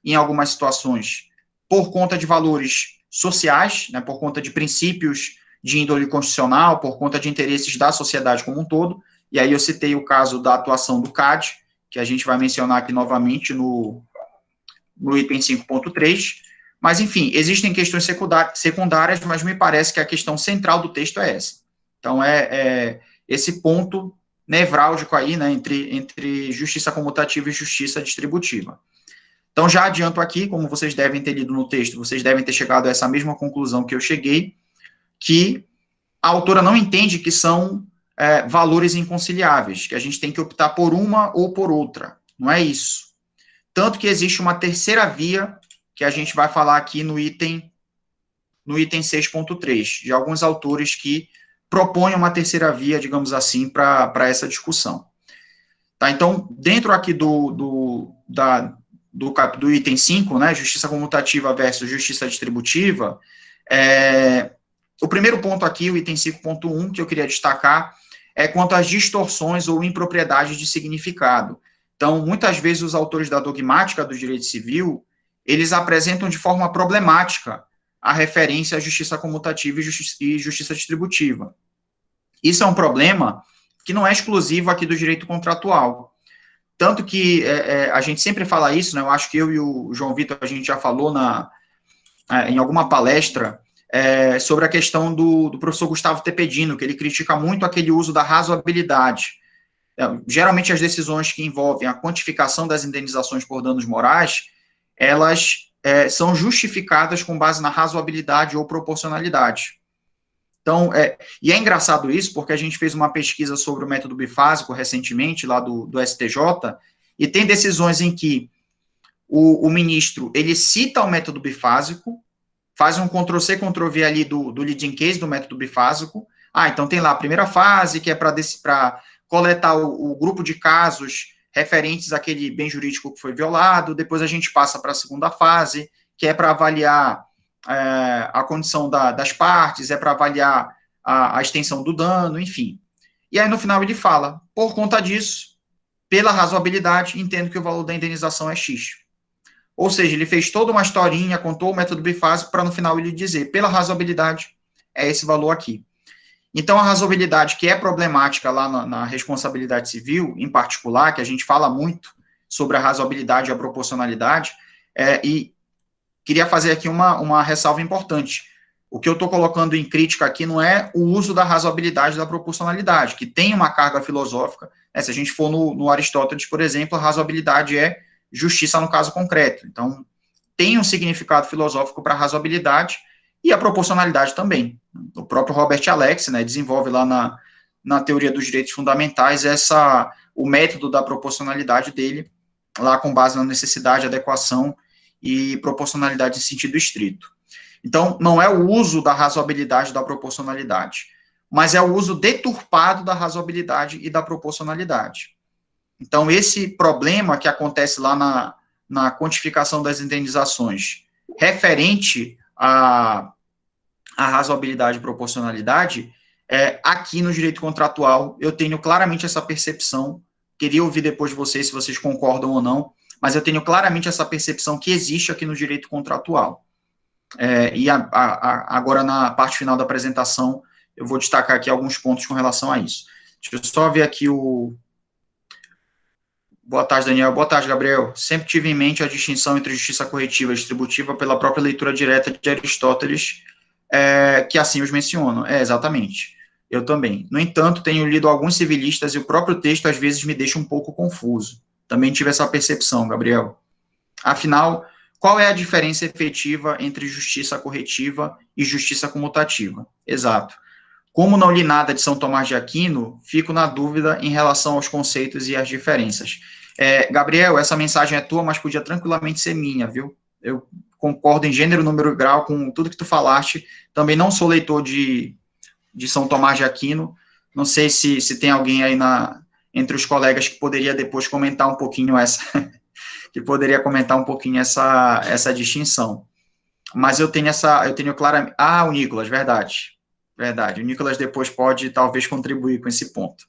em algumas situações por conta de valores sociais, né, por conta de princípios de índole constitucional, por conta de interesses da sociedade como um todo. E aí eu citei o caso da atuação do CAD, que a gente vai mencionar aqui novamente no item 5.3, mas, enfim, existem questões secundárias, mas me parece que a questão central do texto é essa. Então, esse ponto nevrálgico aí, né, entre justiça comutativa e justiça distributiva. Então, já adianto aqui, como vocês devem ter lido no texto, vocês devem ter chegado a essa mesma conclusão que eu cheguei, que a autora não entende que são valores inconciliáveis, que a gente tem que optar por uma ou por outra. Não é isso. Tanto que existe uma terceira via, que a gente vai falar aqui no item 6.3, de alguns autores que propõem uma terceira via, digamos assim, para essa discussão. Tá, então, dentro aqui do item 5, né, justiça comutativa versus justiça distributiva, o primeiro ponto aqui, o item 5.1, que eu queria destacar, é quanto às distorções ou impropriedades de significado. Então, muitas vezes os autores da dogmática do direito civil, eles apresentam de forma problemática a referência à justiça comutativa e justiça distributiva. Isso é um problema que não é exclusivo aqui do direito contratual. Tanto que a gente sempre fala isso, né? Eu acho que eu e o João Vitor, a gente já falou em alguma palestra sobre a questão do professor Gustavo Tepedino, que ele critica muito aquele uso da razoabilidade. Geralmente as decisões que envolvem a quantificação das indenizações por danos morais, elas são justificadas com base na razoabilidade ou proporcionalidade. Então, e é engraçado isso, porque a gente fez uma pesquisa sobre o método bifásico recentemente, lá do STJ, e tem decisões em que o ministro, ele cita o método bifásico, faz um Ctrl-C, Ctrl-V ali do leading case do método bifásico. Então tem lá a primeira fase, que é para coletar o grupo de casos referentes àquele bem jurídico que foi violado, depois a gente passa para a segunda fase, que é para avaliar a condição das partes, para avaliar a extensão do dano, enfim. E aí, no final, ele fala, por conta disso, pela razoabilidade, entendo que o valor da indenização é X. Ou seja, ele fez toda uma historinha, contou o método bifásico, para no final ele dizer, pela razoabilidade, é esse valor aqui. Então, a razoabilidade, que é problemática lá na responsabilidade civil, em particular, que a gente fala muito sobre a razoabilidade e a proporcionalidade, e queria fazer aqui uma ressalva importante. O que eu estou colocando em crítica aqui não é o uso da razoabilidade e da proporcionalidade, que tem uma carga filosófica. Se a gente for no Aristóteles, por exemplo, a razoabilidade é justiça no caso concreto. Então, tem um significado filosófico para a razoabilidade e a proporcionalidade também. O próprio Robert Alex, né, desenvolve lá na teoria dos direitos fundamentais o método da proporcionalidade dele, lá com base na necessidade, adequação e proporcionalidade em sentido estrito. Então, não é o uso da razoabilidade e da proporcionalidade, mas é o uso deturpado da razoabilidade e da proporcionalidade. Então, esse problema que acontece lá na quantificação das indenizações, referente à razoabilidade e proporcionalidade, aqui no direito contratual, eu tenho claramente essa percepção, queria ouvir depois de vocês, se vocês concordam ou não, mas eu tenho claramente essa percepção que existe aqui no direito contratual. E agora, na parte final da apresentação, eu vou destacar aqui alguns pontos com relação a isso. Deixa eu só ver aqui Boa tarde, Daniel. Boa tarde, Gabriel. Sempre tive em mente a distinção entre justiça corretiva e distributiva pela própria leitura direta de Aristóteles, que assim os mencionam. Exatamente. Eu também. No entanto, tenho lido alguns civilistas e o próprio texto, às vezes, me deixa um pouco confuso. Também tive essa percepção, Gabriel. Afinal, qual é a diferença efetiva entre justiça corretiva e justiça comutativa? Exato. Como não li nada de São Tomás de Aquino, fico na dúvida em relação aos conceitos e às diferenças. Gabriel, essa mensagem é tua, mas podia tranquilamente ser minha, viu? Eu concordo em gênero, número e grau com tudo que tu falaste. Também não sou leitor de São Tomás de Aquino. Não sei se tem alguém aí entre os colegas que poderia depois comentar um pouquinho essa distinção. Mas eu tenho claramente... o Nicolas, verdade. O Nicolas depois pode, talvez, contribuir com esse ponto.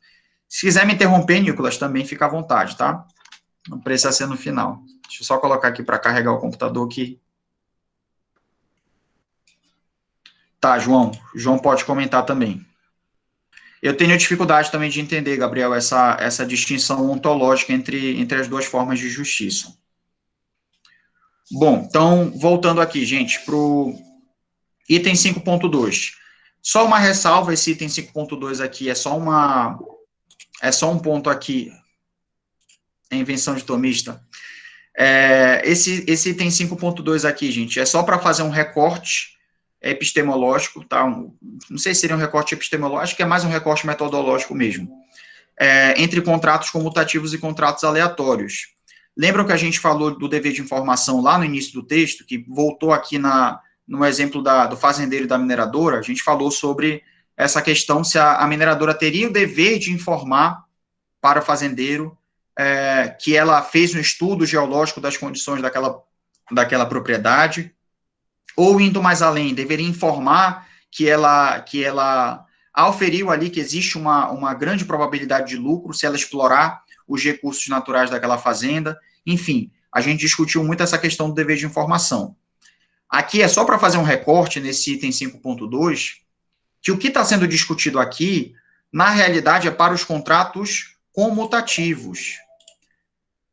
Se quiser me interromper, Nicolas, também fica à vontade, tá? Não precisa ser no final. Deixa eu só colocar aqui para carregar o computador aqui. Tá, João. João pode comentar também. Eu tenho dificuldade também de entender, Gabriel, essa distinção ontológica entre as duas formas de justiça. Bom, então, voltando aqui, gente, para o item 5.2. Só uma ressalva, esse item 5.2 aqui é só um ponto aqui, invenção de tomista. Esse item 5.2 aqui, gente, é só para fazer um recorte epistemológico, tá? Não sei se seria um recorte epistemológico, é mais um recorte metodológico mesmo, entre contratos comutativos e contratos aleatórios. Lembram que a gente falou do dever de informação lá no início do texto, que voltou aqui no exemplo do fazendeiro e da mineradora? A gente falou sobre essa questão, se a mineradora teria o dever de informar para o fazendeiro que ela fez um estudo geológico das condições daquela propriedade, ou, indo mais além, deveria informar que ela auferiu ali que existe uma grande probabilidade de lucro se ela explorar os recursos naturais daquela fazenda. Enfim, a gente discutiu muito essa questão do dever de informação. Aqui é só para fazer um recorte nesse item 5.2, que o que está sendo discutido aqui na realidade, é para os contratos comutativos.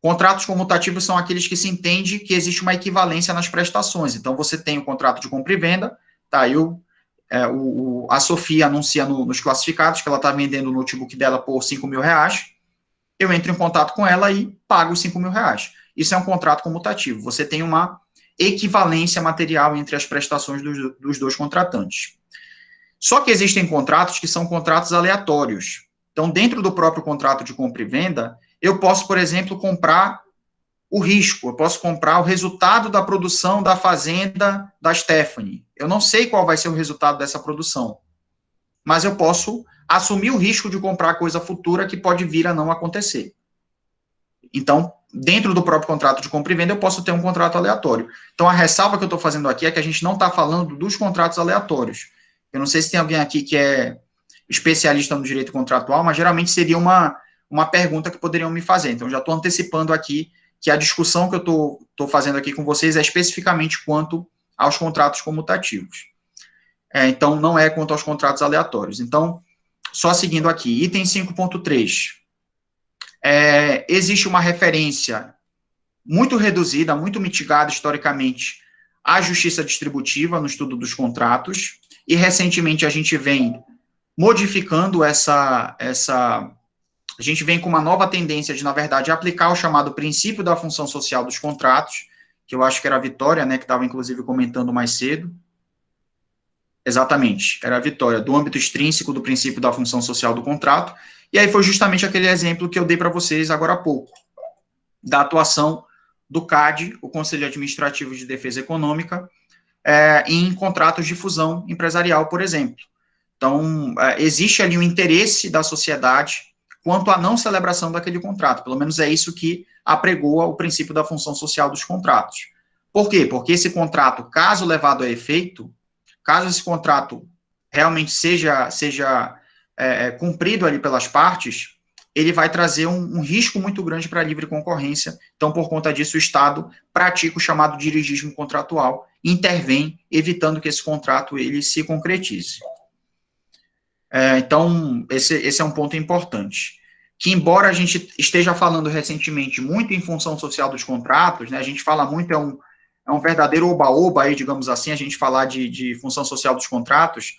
Contratos comutativos são aqueles que se entende que existe uma equivalência nas prestações. Então, você tem o contrato de compra e venda, tá? A Sofia anuncia nos classificados que ela está vendendo o notebook dela por R$5.000, eu entro em contato com ela e pago os R$5.000. Isso é um contrato comutativo. Você tem uma equivalência material entre as prestações dos dois contratantes. Só que existem contratos que são contratos aleatórios. Então, dentro do próprio contrato de compra e venda, eu posso, por exemplo, comprar o risco, eu posso comprar o resultado da produção da fazenda da Stephanie. Eu não sei qual vai ser o resultado dessa produção, mas eu posso assumir o risco de comprar coisa futura que pode vir a não acontecer. Então, dentro do próprio contrato de compra e venda, eu posso ter um contrato aleatório. Então, a ressalva que eu estou fazendo aqui é que a gente não está falando dos contratos aleatórios. Eu não sei se tem alguém aqui que é especialista no direito contratual, mas geralmente seria uma pergunta que poderiam me fazer. Então, já estou antecipando aqui que a discussão que eu estou fazendo aqui com vocês é especificamente quanto aos contratos comutativos. Então, não é quanto aos contratos aleatórios. Então, só seguindo aqui, item 5.3. Existe uma referência muito reduzida, muito mitigada historicamente à justiça distributiva no estudo dos contratos, e recentemente a gente vem modificando a gente vem com uma nova tendência de, na verdade, aplicar o chamado princípio da função social dos contratos, que eu acho que era a Vitória, né, que estava, inclusive, comentando mais cedo. Exatamente, era a Vitória, do âmbito extrínseco do princípio da função social do contrato, e aí foi justamente aquele exemplo que eu dei para vocês agora há pouco, da atuação do CAD, o Conselho Administrativo de Defesa Econômica, em contratos de fusão empresarial, por exemplo. Então, existe ali um interesse da sociedade quanto à não celebração daquele contrato. Pelo menos é isso que apregoa o princípio da função social dos contratos. Por quê? Porque esse contrato, caso levado a efeito, caso esse contrato realmente seja cumprido ali pelas partes, ele vai trazer um risco muito grande para a livre concorrência. Então, por conta disso, o Estado pratica o chamado dirigismo contratual, intervém, evitando que esse contrato ele se concretize. Então, esse é um ponto importante. Que, embora a gente esteja falando recentemente muito em função social dos contratos, né, a gente fala muito, é um verdadeiro oba-oba, aí, digamos assim, a gente falar de função social dos contratos,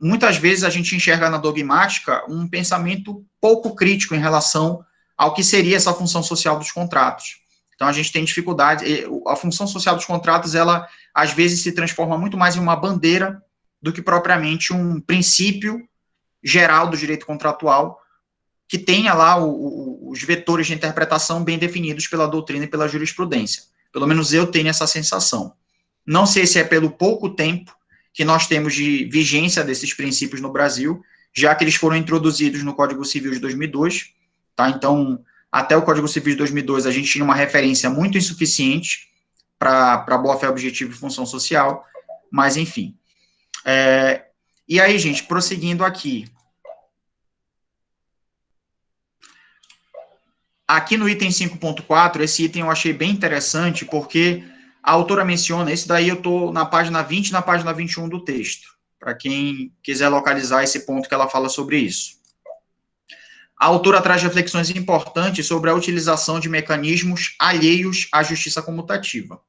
muitas vezes a gente enxerga na dogmática um pensamento pouco crítico em relação ao que seria essa função social dos contratos. Então, a gente tem dificuldade, a função social dos contratos, ela, às vezes, se transforma muito mais em uma bandeira do que propriamente um princípio geral do direito contratual que tenha lá os vetores de interpretação bem definidos pela doutrina e pela jurisprudência. Pelo menos eu tenho essa sensação. Não sei se é pelo pouco tempo que nós temos de vigência desses princípios no Brasil, já que eles foram introduzidos no Código Civil de 2002, tá? Então, até o Código Civil de 2002, a gente tinha uma referência muito insuficiente para boa-fé, objetivo e função social, mas, enfim. E aí, gente, prosseguindo aqui. Aqui no item 5.4, esse item eu achei bem interessante, porque a autora menciona, esse daí eu estou na página 20 e na página 21 do texto, para quem quiser localizar esse ponto que ela fala sobre isso. A autora traz reflexões importantes sobre a utilização de mecanismos alheios à justiça comutativa.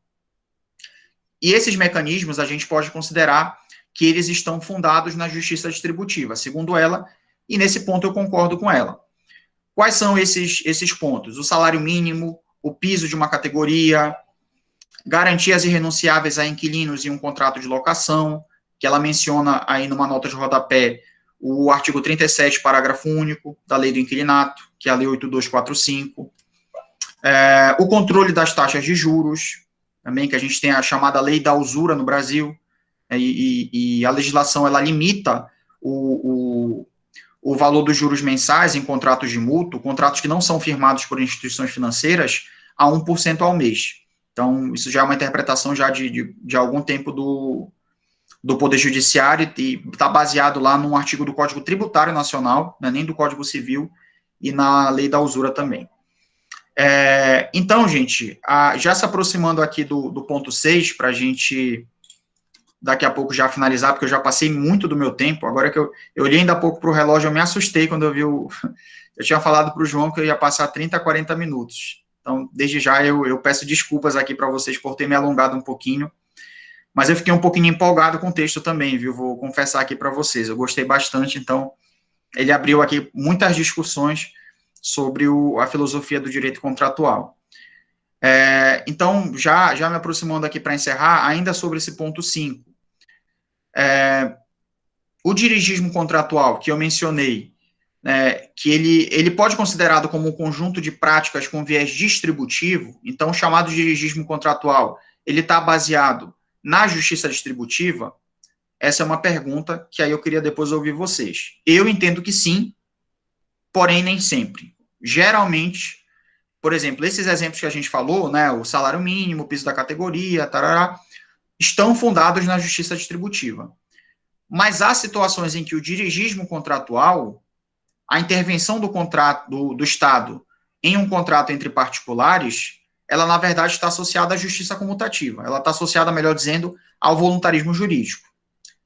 E esses mecanismos a gente pode considerar que eles estão fundados na justiça distributiva, segundo ela, e nesse ponto eu concordo com ela. Quais são esses pontos? O salário mínimo, o piso de uma categoria, garantias irrenunciáveis a inquilinos em um contrato de locação, que ela menciona aí numa nota de rodapé o artigo 37, parágrafo único da Lei do Inquilinato, que é a Lei 8245. O controle das taxas de juros, também, que a gente tem a chamada Lei da Usura no Brasil, e a legislação, ela limita o valor dos juros mensais em contratos de mútuo, contratos que não são firmados por instituições financeiras, a 1% ao mês. Então, isso já é uma interpretação já de algum tempo do Poder Judiciário, e está baseado lá num artigo do Código Tributário Nacional, né, nem do Código Civil, e na Lei da Usura também. Então, gente, já se aproximando aqui do ponto 6, para a gente daqui a pouco já finalizar, porque eu já passei muito do meu tempo. Agora que eu olhei ainda há pouco para o relógio, eu me assustei quando eu vi eu tinha falado para o João que eu ia passar 30, 40 minutos. Então, desde já, eu peço desculpas aqui para vocês por ter me alongado um pouquinho, mas eu fiquei um pouquinho empolgado com o texto também, viu? Vou confessar aqui para vocês, eu gostei bastante, então, ele abriu aqui muitas discussões sobre a filosofia do direito contratual. Então, já me aproximando aqui para encerrar, ainda sobre esse ponto 5. O dirigismo contratual, que eu mencionei, que ele pode ser considerado como um conjunto de práticas com viés distributivo, então, o chamado dirigismo contratual, ele está baseado na justiça distributiva? Essa é uma pergunta que aí eu queria depois ouvir vocês. Eu entendo que sim, porém nem sempre. Geralmente, por exemplo, esses exemplos que a gente falou, né, o salário mínimo, o piso da categoria, tarará, estão fundados na justiça distributiva. Mas há situações em que o dirigismo contratual, a intervenção do contrato do Estado em um contrato entre particulares, ela, na verdade, está associada à justiça comutativa. Ela está associada, melhor dizendo, ao voluntarismo jurídico,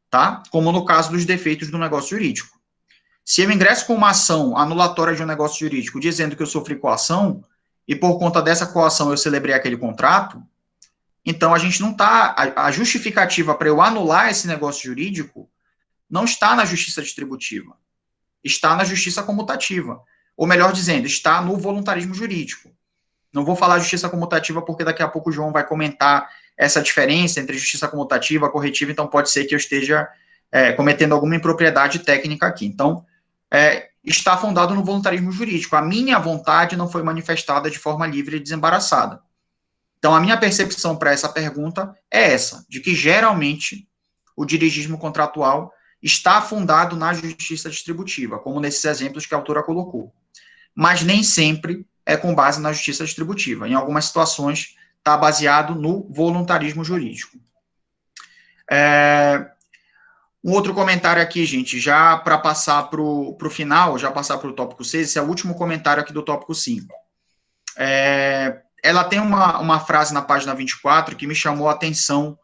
tá? Como no caso dos defeitos do negócio jurídico. Se eu ingresso com uma ação anulatória de um negócio jurídico dizendo que eu sofri coação, e por conta dessa coação eu celebrei aquele contrato, então a gente não está... A justificativa para eu anular esse negócio jurídico não está na justiça distributiva, está na justiça comutativa. Ou melhor dizendo, está no voluntarismo jurídico. Não vou falar justiça comutativa porque daqui a pouco o João vai comentar essa diferença entre justiça comutativa e corretiva, então pode ser que eu esteja cometendo alguma impropriedade técnica aqui. Então, está fundado no voluntarismo jurídico. A minha vontade não foi manifestada de forma livre e desembaraçada. Então, a minha percepção para essa pergunta é essa, de que geralmente o dirigismo contratual está fundado na justiça distributiva, como nesses exemplos que a autora colocou. Mas nem sempre é com base na justiça distributiva. Em algumas situações, está baseado no voluntarismo jurídico. Um outro comentário aqui, gente, já para passar para o final, já passar para o tópico 6, esse é o último comentário aqui do tópico 5. Ela tem uma frase na página 24 que me chamou a atenção,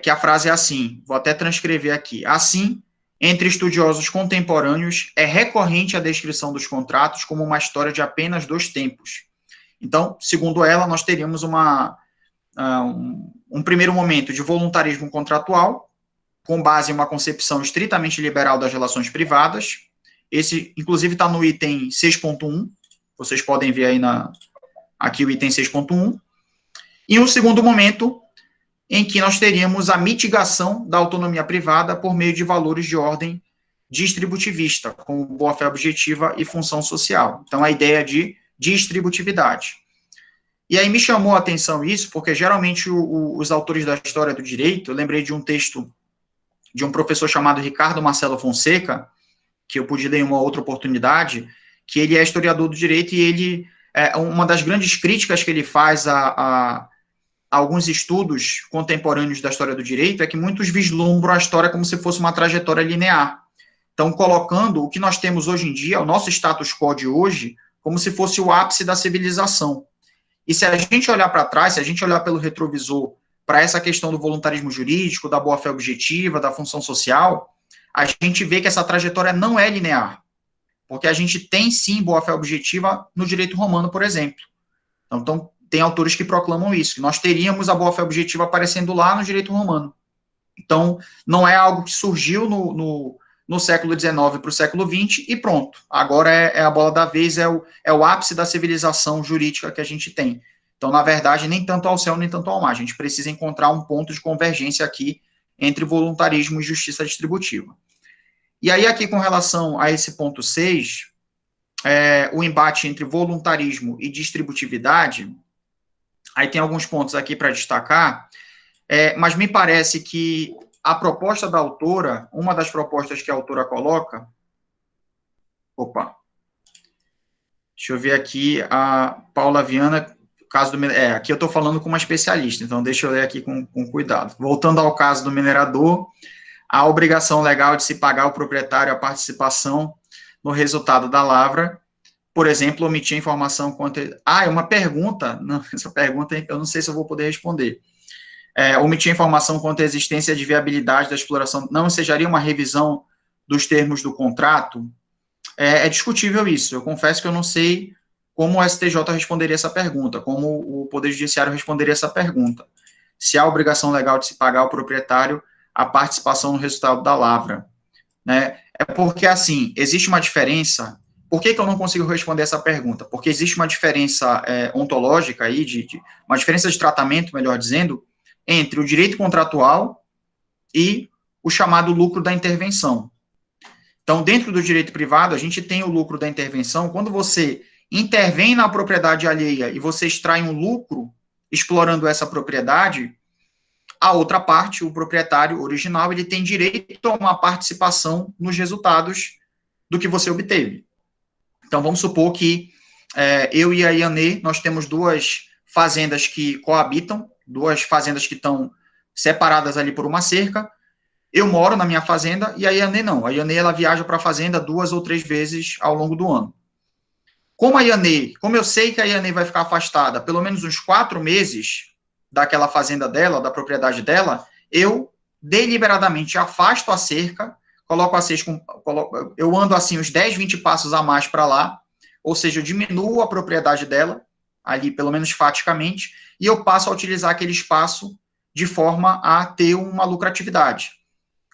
que a frase é assim, vou até transcrever aqui. Assim, entre estudiosos contemporâneos, é recorrente a descrição dos contratos como uma história de apenas 2 tempos. Então, segundo ela, nós teríamos um primeiro momento de voluntarismo contratual, com base em uma concepção estritamente liberal das relações privadas. Esse, inclusive, está no item 6.1. Vocês podem ver aí aqui o item 6.1. E um segundo momento em que nós teríamos a mitigação da autonomia privada por meio de valores de ordem distributivista, como boa-fé objetiva e função social. Então, a ideia de distributividade. E aí me chamou a atenção isso, porque geralmente os autores da história do direito, eu lembrei de um texto de um professor chamado Ricardo Marcelo Fonseca, que eu pude ler em uma outra oportunidade, que ele é historiador do direito e ele, uma das grandes críticas que ele faz a alguns estudos contemporâneos da história do direito é que muitos vislumbram a história como se fosse uma trajetória linear. Então, colocando o que nós temos hoje em dia, o nosso status quo de hoje, como se fosse o ápice da civilização. E se a gente olhar para trás, se a gente olhar pelo retrovisor para essa questão do voluntarismo jurídico, da boa-fé objetiva, da função social, a gente vê que essa trajetória não é linear. Porque a gente tem, sim, boa-fé objetiva no direito romano, por exemplo. Então, tem autores que proclamam isso, que nós teríamos a boa-fé objetiva aparecendo lá no direito romano. Então, não é algo que surgiu no século XIX para o século XX e pronto. Agora é a bola da vez, é o ápice da civilização jurídica que a gente tem. Então, na verdade, nem tanto ao céu, nem tanto ao mar. A gente precisa encontrar um ponto de convergência aqui entre voluntarismo e justiça distributiva. E aí, aqui, com relação a esse ponto 6, o embate entre voluntarismo e distributividade, aí tem alguns pontos aqui para destacar, mas me parece que a proposta da autora, uma das propostas que a autora coloca, deixa eu ver aqui, a Paula Viana, caso do aqui eu estou falando com uma especialista, então deixa eu ler aqui com cuidado. Voltando ao caso do minerador, a obrigação legal de se pagar ao proprietário a participação no resultado da lavra, por exemplo, omitir a informação quanto... é uma pergunta, não, essa pergunta eu não sei se eu vou poder responder, Omitir a informação quanto à existência de viabilidade da exploração não ensejaria uma revisão dos termos do contrato? É discutível isso. Eu confesso que eu não sei como o STJ responderia essa pergunta, como o Poder Judiciário responderia essa pergunta. Se há obrigação legal de se pagar ao proprietário a participação no resultado da lavra, né? É porque, assim, existe uma diferença. Por que eu não consigo responder essa pergunta? Porque existe uma diferença ontológica aí, uma diferença de tratamento, melhor dizendo, entre o direito contratual e o chamado lucro da intervenção. Então, dentro do direito privado, a gente tem o lucro da intervenção. Quando você intervém na propriedade alheia e você extrai um lucro explorando essa propriedade, a outra parte, o proprietário original, ele tem direito a uma participação nos resultados do que você obteve. Então, vamos supor que eu e a Yanê, nós temos duas fazendas que coabitam, duas fazendas que estão separadas ali por uma cerca. Eu moro na minha fazenda e a Yanê não. A Yanê, ela viaja para a fazenda 2 ou 3 vezes ao longo do ano. Como eu sei que a Yanê vai ficar afastada pelo menos uns 4 meses daquela fazenda dela, da propriedade dela, eu deliberadamente afasto a cerca, eu ando assim uns 10, 20 passos a mais para lá, ou seja, eu diminuo a propriedade dela, ali pelo menos faticamente, e eu passo a utilizar aquele espaço de forma a ter uma lucratividade.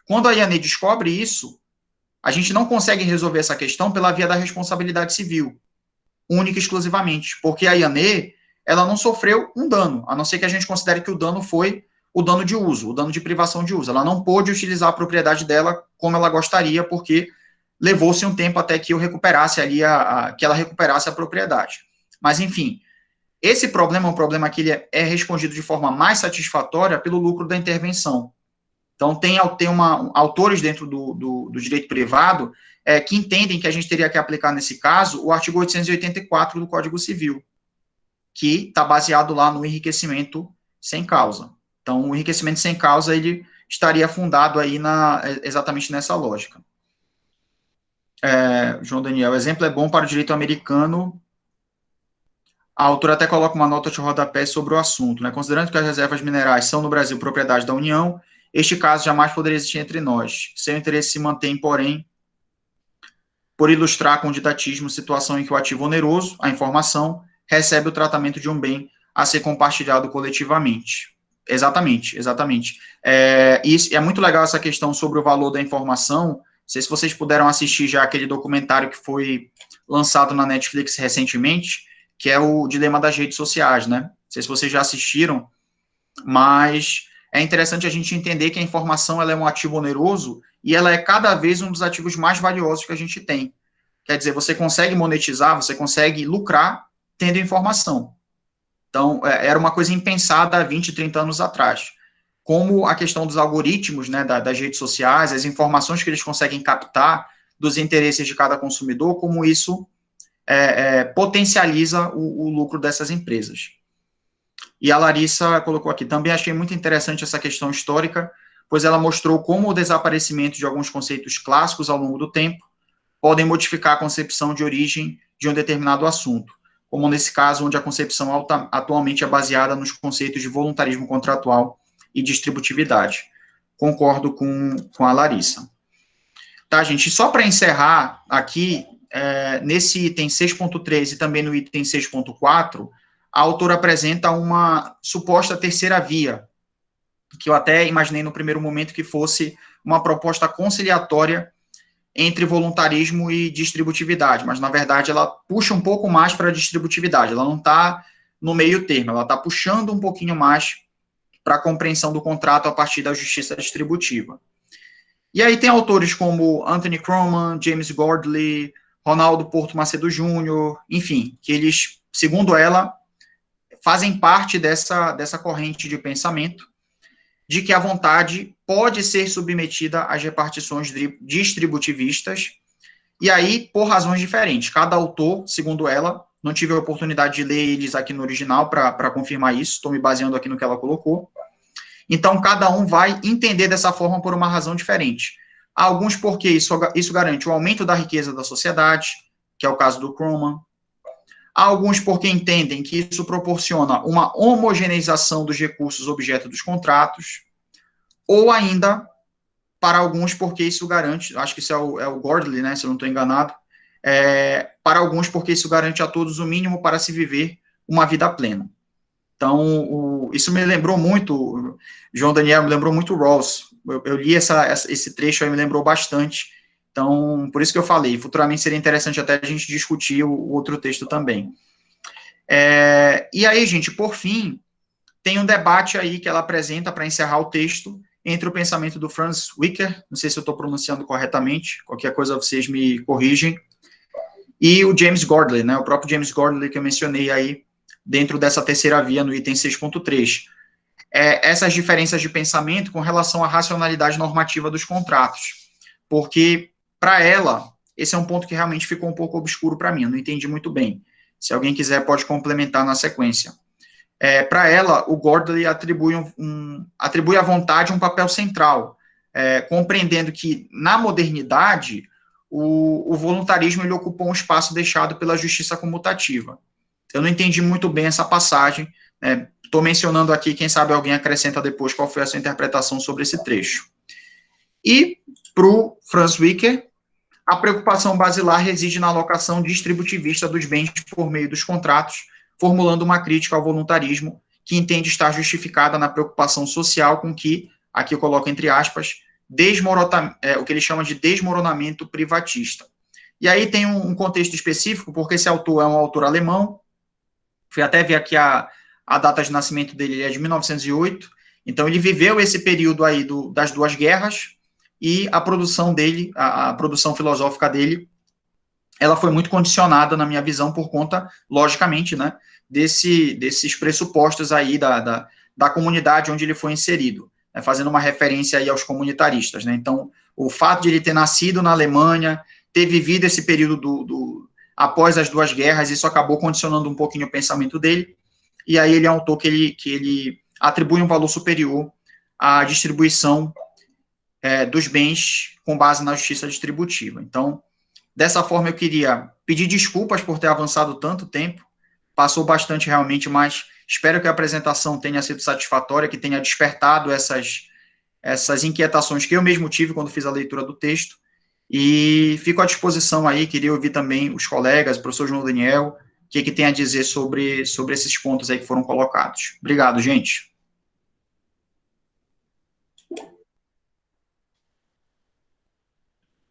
Quando a Yanê descobre isso, a gente não consegue resolver essa questão pela via da responsabilidade civil, única e exclusivamente, porque a Yanê, ela não sofreu um dano, a não ser que a gente considere que o dano foi o dano de uso, o dano de privação de uso. Ela não pôde utilizar a propriedade dela como ela gostaria, porque levou-se um tempo até que eu recuperasse ali, que ela recuperasse a propriedade. Mas, enfim, esse problema é um problema que ele é respondido de forma mais satisfatória pelo lucro da intervenção. Então, tem autores dentro do direito privado que entendem que a gente teria que aplicar, nesse caso, o artigo 884 do Código Civil, que está baseado lá no enriquecimento sem causa. Então, o enriquecimento sem causa, ele estaria fundado aí exatamente nessa lógica. João Daniel, o exemplo é bom para o direito americano. A autora até coloca uma nota de rodapé sobre o assunto, né? Considerando que as reservas minerais são no Brasil propriedade da União, este caso jamais poderia existir entre nós. Seu interesse se mantém, porém, por ilustrar com didatismo situação em que o ativo oneroso, a informação, recebe o tratamento de um bem a ser compartilhado coletivamente. Exatamente. E é muito legal essa questão sobre o valor da informação. Não sei se vocês puderam assistir já aquele documentário que foi lançado na Netflix recentemente, que é o Dilema das Redes Sociais, né? Não sei se vocês já assistiram, mas é interessante a gente entender que a informação, ela é um ativo oneroso e ela é cada vez um dos ativos mais valiosos que a gente tem. Quer dizer, você consegue monetizar, você consegue lucrar tendo informação. Então, era uma coisa impensada há 20, 30 anos atrás. Como a questão dos algoritmos, né, das redes sociais, as informações que eles conseguem captar dos interesses de cada consumidor, como isso potencializa o lucro dessas empresas. E a Larissa colocou aqui, também achei muito interessante essa questão histórica, pois ela mostrou como o desaparecimento de alguns conceitos clássicos ao longo do tempo podem modificar a concepção de origem de um determinado assunto, como nesse caso, onde a concepção atualmente é baseada nos conceitos de voluntarismo contratual e distributividade. Concordo com a Larissa. Tá, gente? Só para encerrar aqui, nesse item 6.3 e também no item 6.4, a autora apresenta uma suposta terceira via, que eu até imaginei no primeiro momento que fosse uma proposta conciliatória entre voluntarismo e distributividade, mas, na verdade, ela puxa um pouco mais para a distributividade, ela não está no meio termo, ela está puxando um pouquinho mais para a compreensão do contrato a partir da justiça distributiva. E aí tem autores como Anthony Croman, James Gordley, Ronaldo Porto Macedo Júnior, enfim, que eles, segundo ela, fazem parte dessa corrente de pensamento de que a vontade pode ser submetida às repartições distributivistas, e aí, por razões diferentes. Cada autor, segundo ela, não tive a oportunidade de ler eles aqui no original para confirmar isso, estou me baseando aqui no que ela colocou. Então, cada um vai entender dessa forma por uma razão diferente. Há alguns porque isso garante o aumento da riqueza da sociedade, que é o caso do Croman. Há alguns porque entendem que isso proporciona uma homogeneização dos recursos objeto dos contratos, ou ainda, para alguns, porque isso garante, acho que isso é o Gordley, né, se eu não estou enganado, para alguns, porque isso garante a todos o mínimo para se viver uma vida plena. Então, isso me lembrou muito, João Daniel, me lembrou muito Rawls. Eu li esse trecho aí, me lembrou bastante. Então, por isso que eu falei, futuramente seria interessante até a gente discutir o outro texto também. E aí, gente, por fim, tem um debate aí que ela apresenta para encerrar o texto entre o pensamento do Franz Wicker, não sei se eu estou pronunciando corretamente, qualquer coisa vocês me corrigem, e o James Gordley, né, o próprio James Gordley que eu mencionei aí dentro dessa terceira via no item 6.3. Essas diferenças de pensamento com relação à racionalidade normativa dos contratos, porque, para ela, esse é um ponto que realmente ficou um pouco obscuro para mim, eu não entendi muito bem. Se alguém quiser, pode complementar na sequência. Para ela, o Gordley atribui à vontade um papel central, compreendendo que, na modernidade, o voluntarismo ele ocupou um espaço deixado pela justiça comutativa. Eu não entendi muito bem essa passagem, estou mencionando aqui, quem sabe alguém acrescenta depois qual foi a sua interpretação sobre esse trecho. E, para o Franz Wicker, a preocupação basilar reside na alocação distributivista dos bens por meio dos contratos, formulando uma crítica ao voluntarismo que entende estar justificada na preocupação social com que, aqui eu coloco entre aspas, o que ele chama de desmoronamento privatista. E aí tem um contexto específico, porque esse autor é um autor alemão, fui até ver aqui a data de nascimento dele, ele é de 1908, então ele viveu esse período aí das duas guerras, e a produção dele, a produção filosófica dele, ela foi muito condicionada, na minha visão, por conta, logicamente, né, desses pressupostos aí da comunidade onde ele foi inserido, né, fazendo uma referência aí aos comunitaristas, né. Então, o fato de ele ter nascido na Alemanha, ter vivido esse período após as duas guerras, isso acabou condicionando um pouquinho o pensamento dele, e aí ele é um autor que ele atribui um valor superior à distribuição dos bens com base na justiça distributiva. Então, dessa forma, eu queria pedir desculpas por ter avançado tanto tempo, passou bastante realmente, mas espero que a apresentação tenha sido satisfatória, que tenha despertado essas inquietações que eu mesmo tive quando fiz a leitura do texto, e fico à disposição aí, queria ouvir também os colegas, o professor João Daniel, o que tem a dizer sobre esses pontos aí que foram colocados. Obrigado, gente.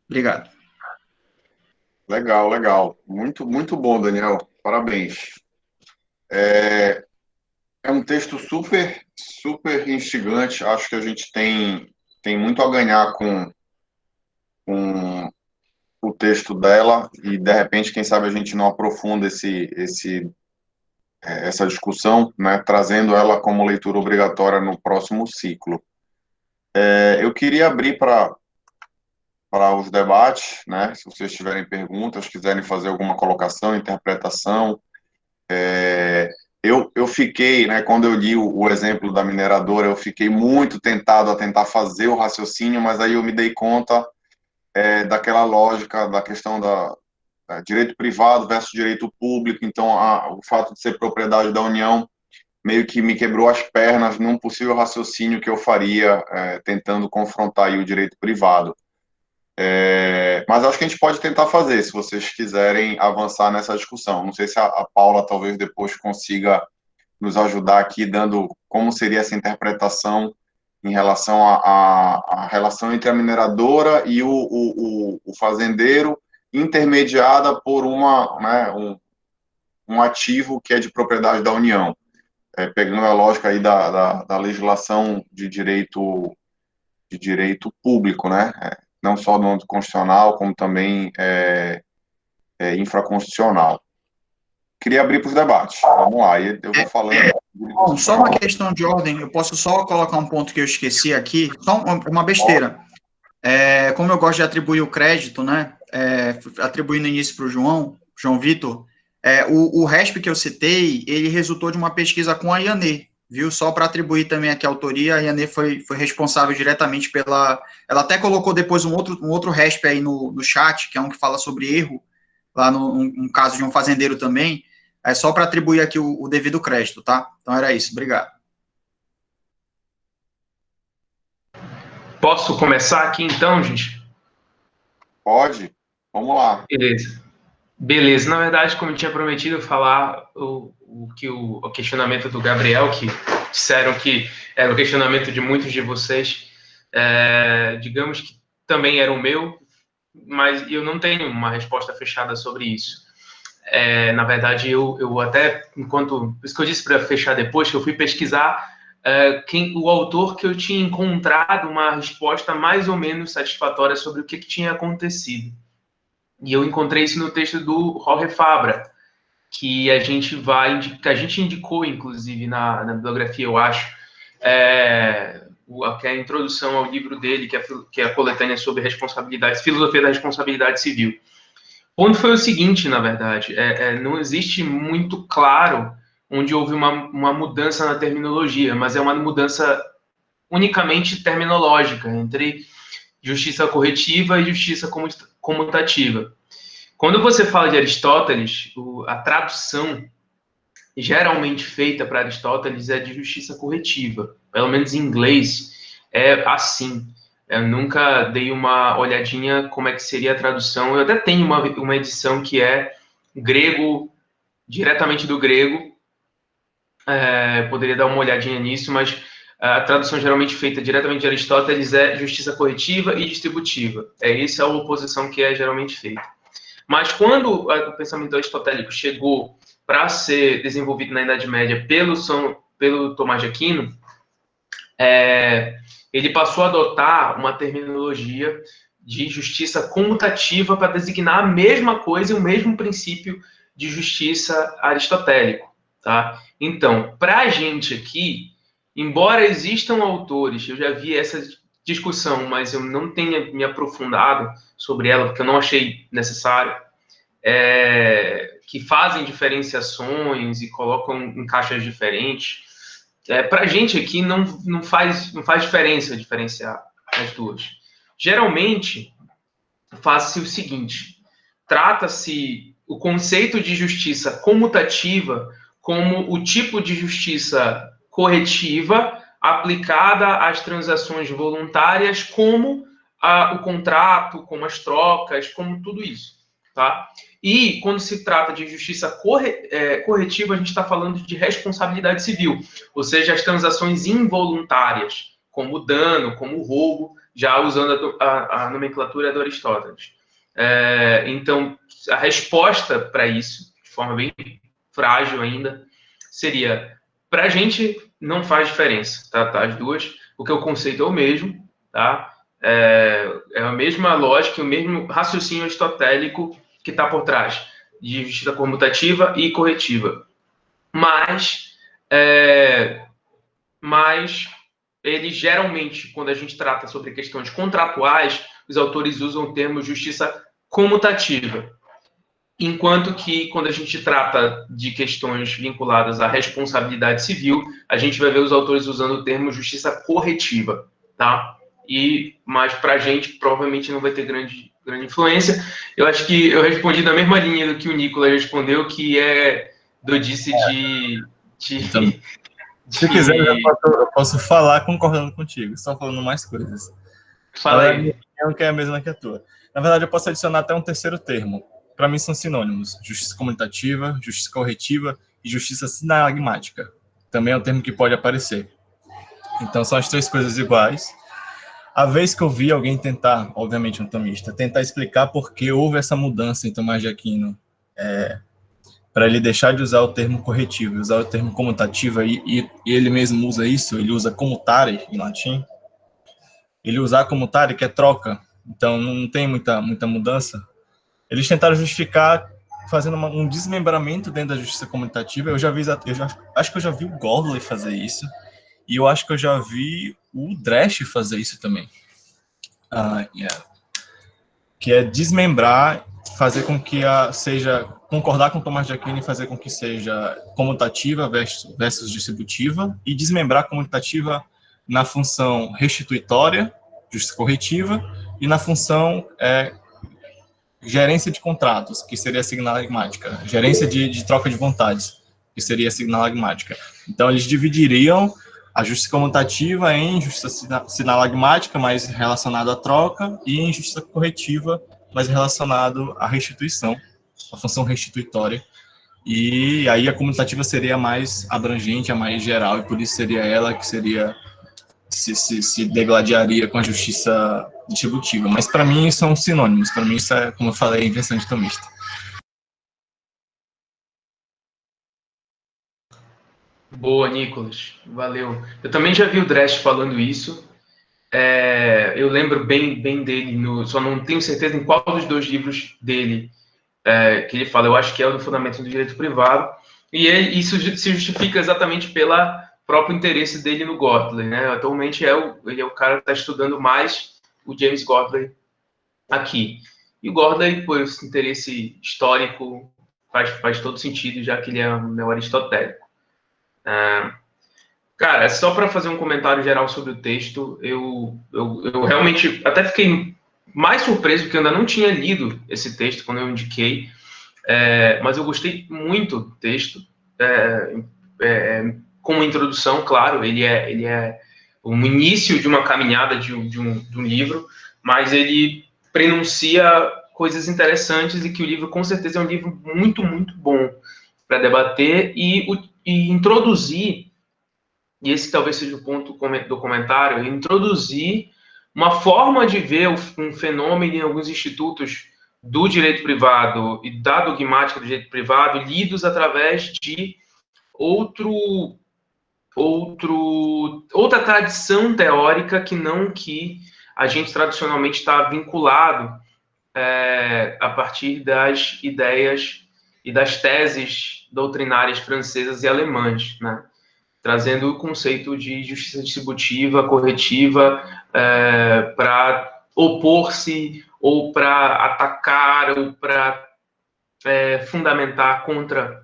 Obrigado. Legal, legal. Muito, muito bom, Daniel. Parabéns. É um texto super, super instigante. Acho que a gente tem muito a ganhar com o texto dela e, de repente, quem sabe a gente não aprofunda essa discussão, né, trazendo ela como leitura obrigatória no próximo ciclo. Eu queria abrir para os debates, né? Se vocês tiverem perguntas, quiserem fazer alguma colocação, interpretação. Eu fiquei, né, quando eu li o exemplo da mineradora, eu fiquei muito tentado a tentar fazer o raciocínio, mas aí eu me dei conta daquela lógica da questão da direito privado versus direito público, então o fato de ser propriedade da União meio que me quebrou as pernas num possível raciocínio que eu faria tentando confrontar aí o direito privado. Mas acho que a gente pode tentar fazer, se vocês quiserem avançar nessa discussão. Não sei se a Paula talvez depois consiga nos ajudar aqui, dando como seria essa interpretação em relação à relação entre a mineradora e o fazendeiro, intermediada por um ativo que é de propriedade da União, pegando a lógica aí da legislação de direito público, né? Não só do âmbito constitucional, como também infraconstitucional. Queria abrir para os debates. Vamos lá, eu vou falando. Bom, só uma questão de ordem, eu posso só colocar um ponto que eu esqueci aqui, só uma besteira. Como eu gosto de atribuir o crédito, né, atribuir no início para o João Vitor, o RESP que eu citei, ele resultou de uma pesquisa com a IANE, viu? Só para atribuir também aqui a autoria, a IANE foi responsável diretamente ela até colocou depois um outro RESP aí no chat, que é um que fala sobre erro, lá no caso de um fazendeiro também, É só para atribuir aqui o devido crédito, tá? Então era isso, obrigado. Posso começar aqui então, gente? Pode? Vamos lá. Beleza. Na verdade, como eu tinha prometido, falar o questionamento do Gabriel, que disseram que era o questionamento de muitos de vocês, digamos que também era o meu, mas eu não tenho uma resposta fechada sobre isso. Na verdade, eu até, por isso que eu disse para fechar depois, que eu fui pesquisar o autor que eu tinha encontrado uma resposta mais ou menos satisfatória sobre o que tinha acontecido. E eu encontrei isso no texto do Jorge Fabra, que a gente indicou, inclusive, na bibliografia, eu acho, que é a introdução ao livro dele, que é a coletânea sobre filosofia da responsabilidade civil. O ponto foi o seguinte, na verdade, não existe muito claro onde houve uma mudança na terminologia, mas é uma mudança unicamente terminológica entre justiça corretiva e justiça comutativa. Quando você fala de Aristóteles, a tradução geralmente feita para Aristóteles é de justiça corretiva, pelo menos em inglês é assim. Eu nunca dei uma olhadinha como é que seria a tradução. Eu até tenho uma edição que é grego, diretamente do grego. Poderia dar uma olhadinha nisso, mas a tradução geralmente feita diretamente de Aristóteles é justiça corretiva e distributiva. Essa é a oposição que é geralmente feita. Mas quando o pensamento aristotélico chegou para ser desenvolvido na Idade Média pelo Tomás de Aquino, ele passou a adotar uma terminologia de justiça comutativa para designar a mesma coisa e o mesmo princípio de justiça aristotélico. Tá? Então, para a gente aqui, embora existam autores, eu já vi essa discussão, mas eu não tenha me aprofundado sobre ela, porque eu não achei necessário, que fazem diferenciações e colocam em caixas diferentes. Para a gente aqui não faz diferença diferenciar as duas. Geralmente, faz-se o seguinte, trata-se o conceito de justiça comutativa como o tipo de justiça corretiva aplicada às transações voluntárias, como o contrato, como as trocas, como tudo isso. Tá? E quando se trata de justiça corretiva, a gente está falando de responsabilidade civil, ou seja, as transações involuntárias, como dano, como roubo, já usando a nomenclatura do Aristóteles. Então, a resposta para isso, de forma bem frágil ainda, seria: para a gente não faz diferença, tá? As duas, porque o conceito é o mesmo, tá? É a mesma lógica, o mesmo raciocínio aristotélico que está por trás de justiça comutativa e corretiva. Mas ele geralmente, quando a gente trata sobre questões contratuais, os autores usam o termo justiça comutativa. Enquanto que, quando a gente trata de questões vinculadas à responsabilidade civil, a gente vai ver os autores usando o termo justiça corretiva, tá? Mas para a gente, provavelmente não vai ter grande influência. Eu acho que eu respondi da mesma linha do que o Nicolas respondeu, que dodice de... Então, se quiser, eu posso falar concordando contigo, só falando mais coisas. Fala aí. A minha opinião que é a mesma que a tua. Na verdade, eu posso adicionar até um terceiro termo. Para mim, são sinônimos: justiça comutativa, justiça corretiva e justiça sinagmática. Também é um termo que pode aparecer. Então, são as três coisas iguais. A vez que eu vi alguém tentar, obviamente um tomista, tentar explicar por que houve essa mudança em Tomás de Aquino, para ele deixar de usar o termo corretivo, usar o termo comutativa, e ele mesmo usa isso, ele usa comutare em latim. Ele usar comutare, que é troca, então não tem muita mudança. Eles tentaram justificar fazendo um desmembramento dentro da justiça comutativa. Acho que eu já vi o Godley fazer isso, e eu acho que eu já vi o Dresch fazer isso também. Que é desmembrar, fazer com que concordar com Tomás de Aquino e fazer com que seja comutativa versus distributiva, e desmembrar a comutativa na função restituitória, justiça corretiva, e na função gerência de contratos, que seria a sinalagmática, gerência de troca de vontades, que seria a sinalagmática. Então, eles dividiriam a justiça comutativa em justiça sinalagmática, mais relacionado à troca, e em justiça corretiva, mais relacionado à restituição, a função restituitória. E aí a comutativa seria a mais abrangente, a mais geral, e por isso seria ela que seria se degladiaria com a justiça distributiva. Mas para mim são sinônimos, para mim isso é, como eu falei, inversão dicotomista. Boa, Nicolas. Valeu. Eu também já vi o Dresch falando isso. Eu lembro bem dele, só não tenho certeza em qual dos dois livros dele que ele fala. Eu acho que é o do Fundamento do Direito Privado. E isso se justifica exatamente pelo próprio interesse dele no Gottlieb, né? Atualmente ele é o cara que está estudando mais o James Gottlieb aqui. E o Gottlieb, por esse interesse histórico, faz todo sentido, já que ele é um aristotélico. Cara, só para fazer um comentário geral sobre o texto, eu realmente até fiquei mais surpreso, porque eu ainda não tinha lido esse texto quando eu indiquei, mas eu gostei muito do texto. Como introdução, claro, ele é o início de uma caminhada de um livro, mas ele prenuncia coisas interessantes e que o livro, com certeza, é um livro muito, muito bom para debater e introduzir, e esse talvez seja o ponto do comentário, introduzir uma forma de ver um fenômeno em alguns institutos do direito privado e da dogmática do direito privado, lidos através de outra tradição teórica que a gente tradicionalmente está vinculado a partir das ideias e das teses doutrinárias francesas e alemãs, né? Trazendo o conceito de justiça distributiva, corretiva, para opor-se, ou para atacar, ou para fundamentar contra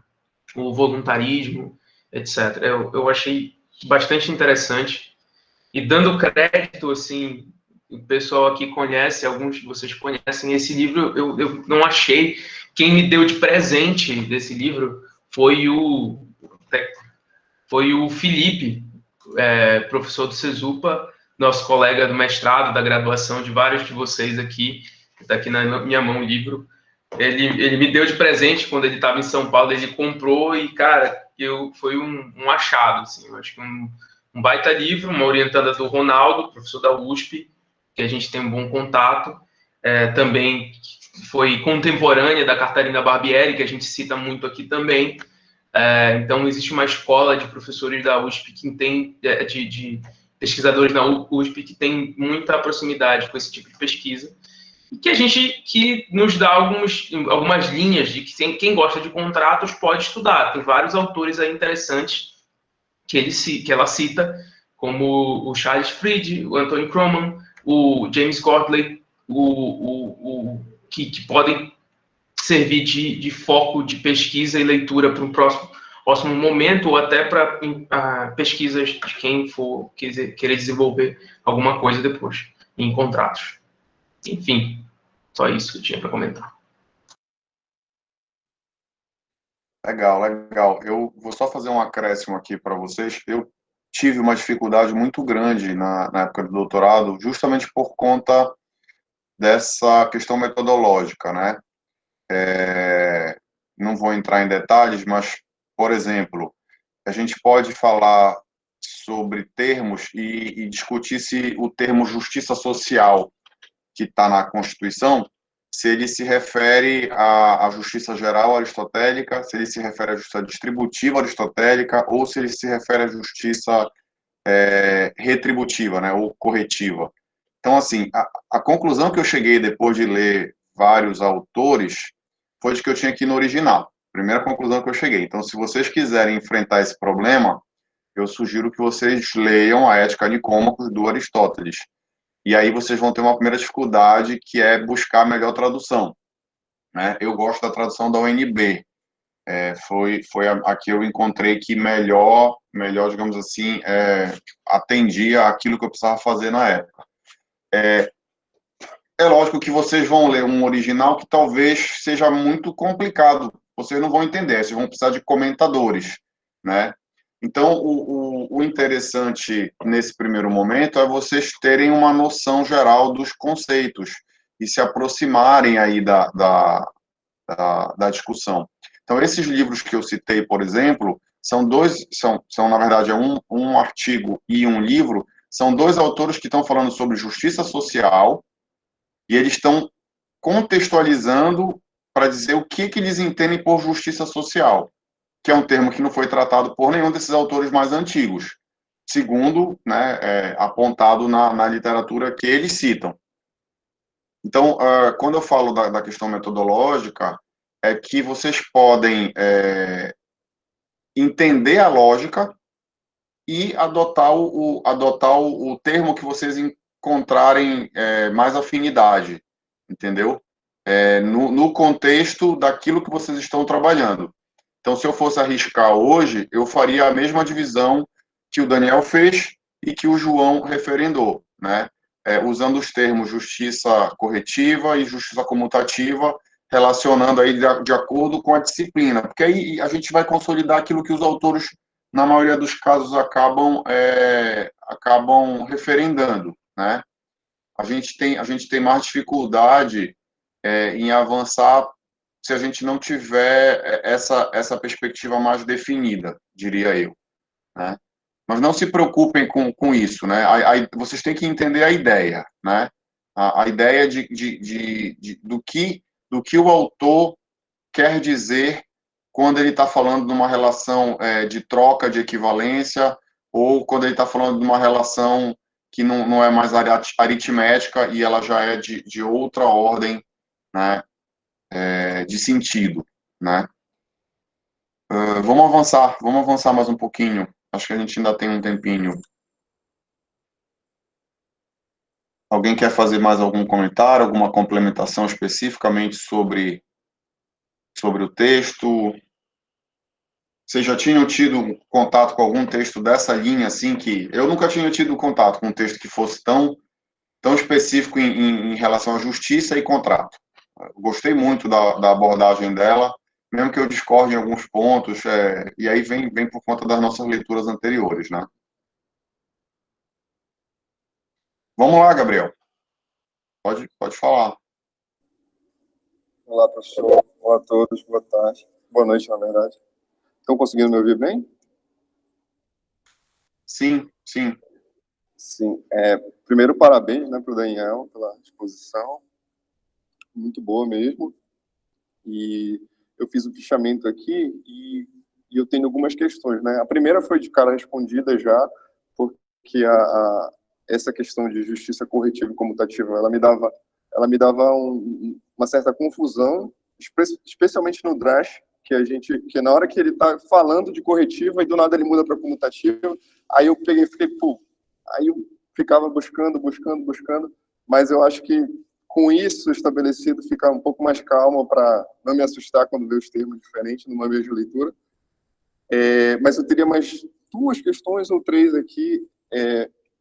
o voluntarismo, etc. Eu achei bastante interessante. E dando crédito, assim, o pessoal aqui conhece, alguns de vocês conhecem esse livro, eu não achei. Quem me deu de presente desse livro foi o Felipe, professor do Cesupa, nosso colega do mestrado, da graduação, de vários de vocês aqui, que está aqui na minha mão o livro. Ele me deu de presente quando ele estava em São Paulo, ele comprou e, cara, foi um achado, assim, eu acho que um baita livro, uma orientada do Ronaldo, professor da USP, que a gente tem um bom contato, também foi contemporânea da Catarina Barbieri, que a gente cita muito aqui também. Então, existe uma escola de professores da USP que tem, de pesquisadores na USP que tem muita proximidade com esse tipo de pesquisa, e que nos dá algumas linhas de que quem gosta de contratos pode estudar. Tem vários autores aí interessantes que ela cita, como o Charles Fried, o Anthony Kroman, o James Gottlieb, que podem servir de foco de pesquisa e leitura para um próximo momento, ou até para pesquisas de quem for querer desenvolver alguma coisa depois, em contratos. Enfim, só isso que eu tinha para comentar. Legal. Eu vou só fazer um acréscimo aqui para vocês. Eu tive uma dificuldade muito grande na época do doutorado, justamente por conta dessa questão metodológica, né? Não vou entrar em detalhes, mas, por exemplo, a gente pode falar sobre termos e discutir se o termo justiça social, que está na Constituição, se ele se refere à justiça geral aristotélica, se ele se refere à justiça distributiva aristotélica, ou se ele se refere à justiça retributiva, né, ou corretiva. Então, assim, a conclusão que eu cheguei depois de ler vários autores foi de que eu tinha que ir no original. Primeira conclusão que eu cheguei. Então, se vocês quiserem enfrentar esse problema, eu sugiro que vocês leiam a Ética Nicômacos do Aristóteles. E aí vocês vão ter uma primeira dificuldade, que é buscar a melhor tradução, né? Eu gosto da tradução da UNB. Foi a que eu encontrei que melhor, digamos assim, atendia aquilo que eu precisava fazer na época. é lógico que vocês vão ler um original que talvez seja muito complicado, vocês não vão entender, vocês vão precisar de comentadores, né? Então, o interessante nesse primeiro momento é vocês terem uma noção geral dos conceitos e se aproximarem aí da discussão. Então, esses livros que eu citei, por exemplo, são na verdade, um artigo e um livro, são dois autores que estão falando sobre justiça social e eles estão contextualizando para dizer o que eles entendem por justiça social, que é um termo que não foi tratado por nenhum desses autores mais antigos, segundo, né, apontado na literatura que eles citam. Então, quando eu falo da questão metodológica, é que vocês podem entender a lógica e adotar o termo que vocês encontrarem mais afinidade, entendeu? No contexto daquilo que vocês estão trabalhando. Então, se eu fosse arriscar hoje, eu faria a mesma divisão que o Daniel fez e que o João referendou, né? Usando os termos justiça corretiva e justiça comutativa, relacionando aí de acordo com a disciplina, porque aí a gente vai consolidar aquilo que os autores, na maioria dos casos, acabam referendando, né? A gente tem mais dificuldade em avançar se a gente não tiver essa perspectiva mais definida, diria eu, né? Mas não se preocupem com isso, né? Vocês têm que entender a ideia, né? A ideia do que o autor quer dizer quando ele está falando de uma relação de troca, de equivalência, ou quando ele está falando de uma relação que não é mais aritmética e ela já é de outra ordem, né? De sentido, né? Vamos avançar mais um pouquinho. Acho que a gente ainda tem um tempinho. Alguém quer fazer mais algum comentário, alguma complementação especificamente sobre o texto? Vocês já tinham tido contato com algum texto dessa linha, assim, que eu nunca tinha tido contato com um texto que fosse tão específico em relação à justiça e contrato. Eu gostei muito da abordagem dela, mesmo que eu discorde em alguns pontos, e aí vem por conta das nossas leituras anteriores, né? Vamos lá, Gabriel. Pode falar. Olá, professor. Olá a todos. Boa tarde. Boa noite, na verdade. Estão conseguindo me ouvir bem? Sim, sim. Sim. Primeiro, parabéns, né, para o Daniel pela exposição. Muito boa mesmo. E eu fiz o fichamento aqui e eu tenho algumas questões, né? A primeira foi de cara respondida já, porque essa questão de justiça corretiva e comutativa, ela me dava uma certa confusão, especialmente no draft, que na hora que ele está falando de corretiva e do nada ele muda para comutativa, aí eu peguei e fiquei, aí eu ficava buscando, mas eu acho que com isso estabelecido fica um pouco mais calmo para não me assustar quando ver os termos diferentes numa mesma leitura. Mas eu teria mais duas questões ou três aqui.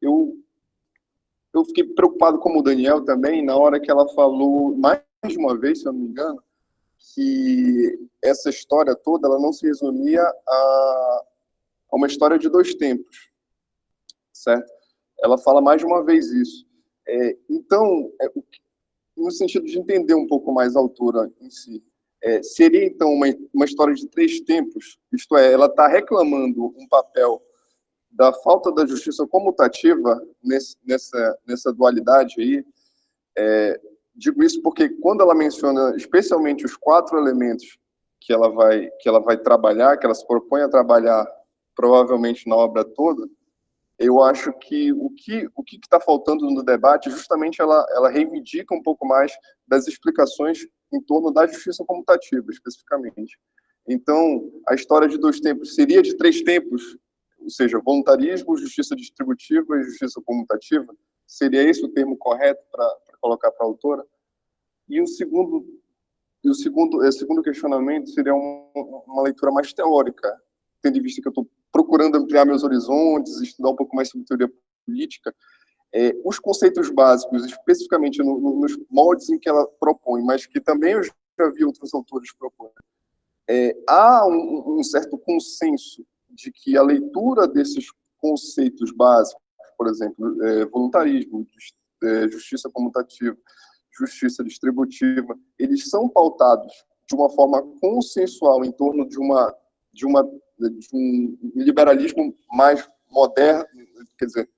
Eu fiquei preocupado como o Daniel também, na hora que ela falou, mais de uma vez, se eu não me engano, que essa história toda ela não se resumia a uma história de dois tempos, certo? Ela fala mais de uma vez isso. Então, no sentido de entender um pouco mais a autora em si, seria então uma história de três tempos, isto é, ela está reclamando um papel da falta da justiça comutativa nessa dualidade aí. Digo isso porque quando ela menciona especialmente os 4 elementos que ela vai trabalhar, que ela se propõe a trabalhar provavelmente na obra toda, eu acho que o que está faltando no debate justamente ela reivindica um pouco mais das explicações em torno da justiça comutativa, especificamente. Então, a história de dois tempos seria de três tempos, ou seja, voluntarismo, justiça distributiva e justiça comutativa? Seria esse o termo correto para colocar para a autora? E o segundo questionamento seria uma leitura mais teórica, tendo em vista que eu estou procurando ampliar meus horizontes, estudar um pouco mais sobre teoria política. Os conceitos básicos, especificamente nos moldes em que ela propõe, mas que também eu já vi outros autores propor, há um certo consenso de que a leitura desses conceitos básicos, por exemplo, voluntarismo, justiça comutativa, justiça distributiva, eles são pautados de uma forma consensual em torno de um liberalismo mais moderno, quer dizer,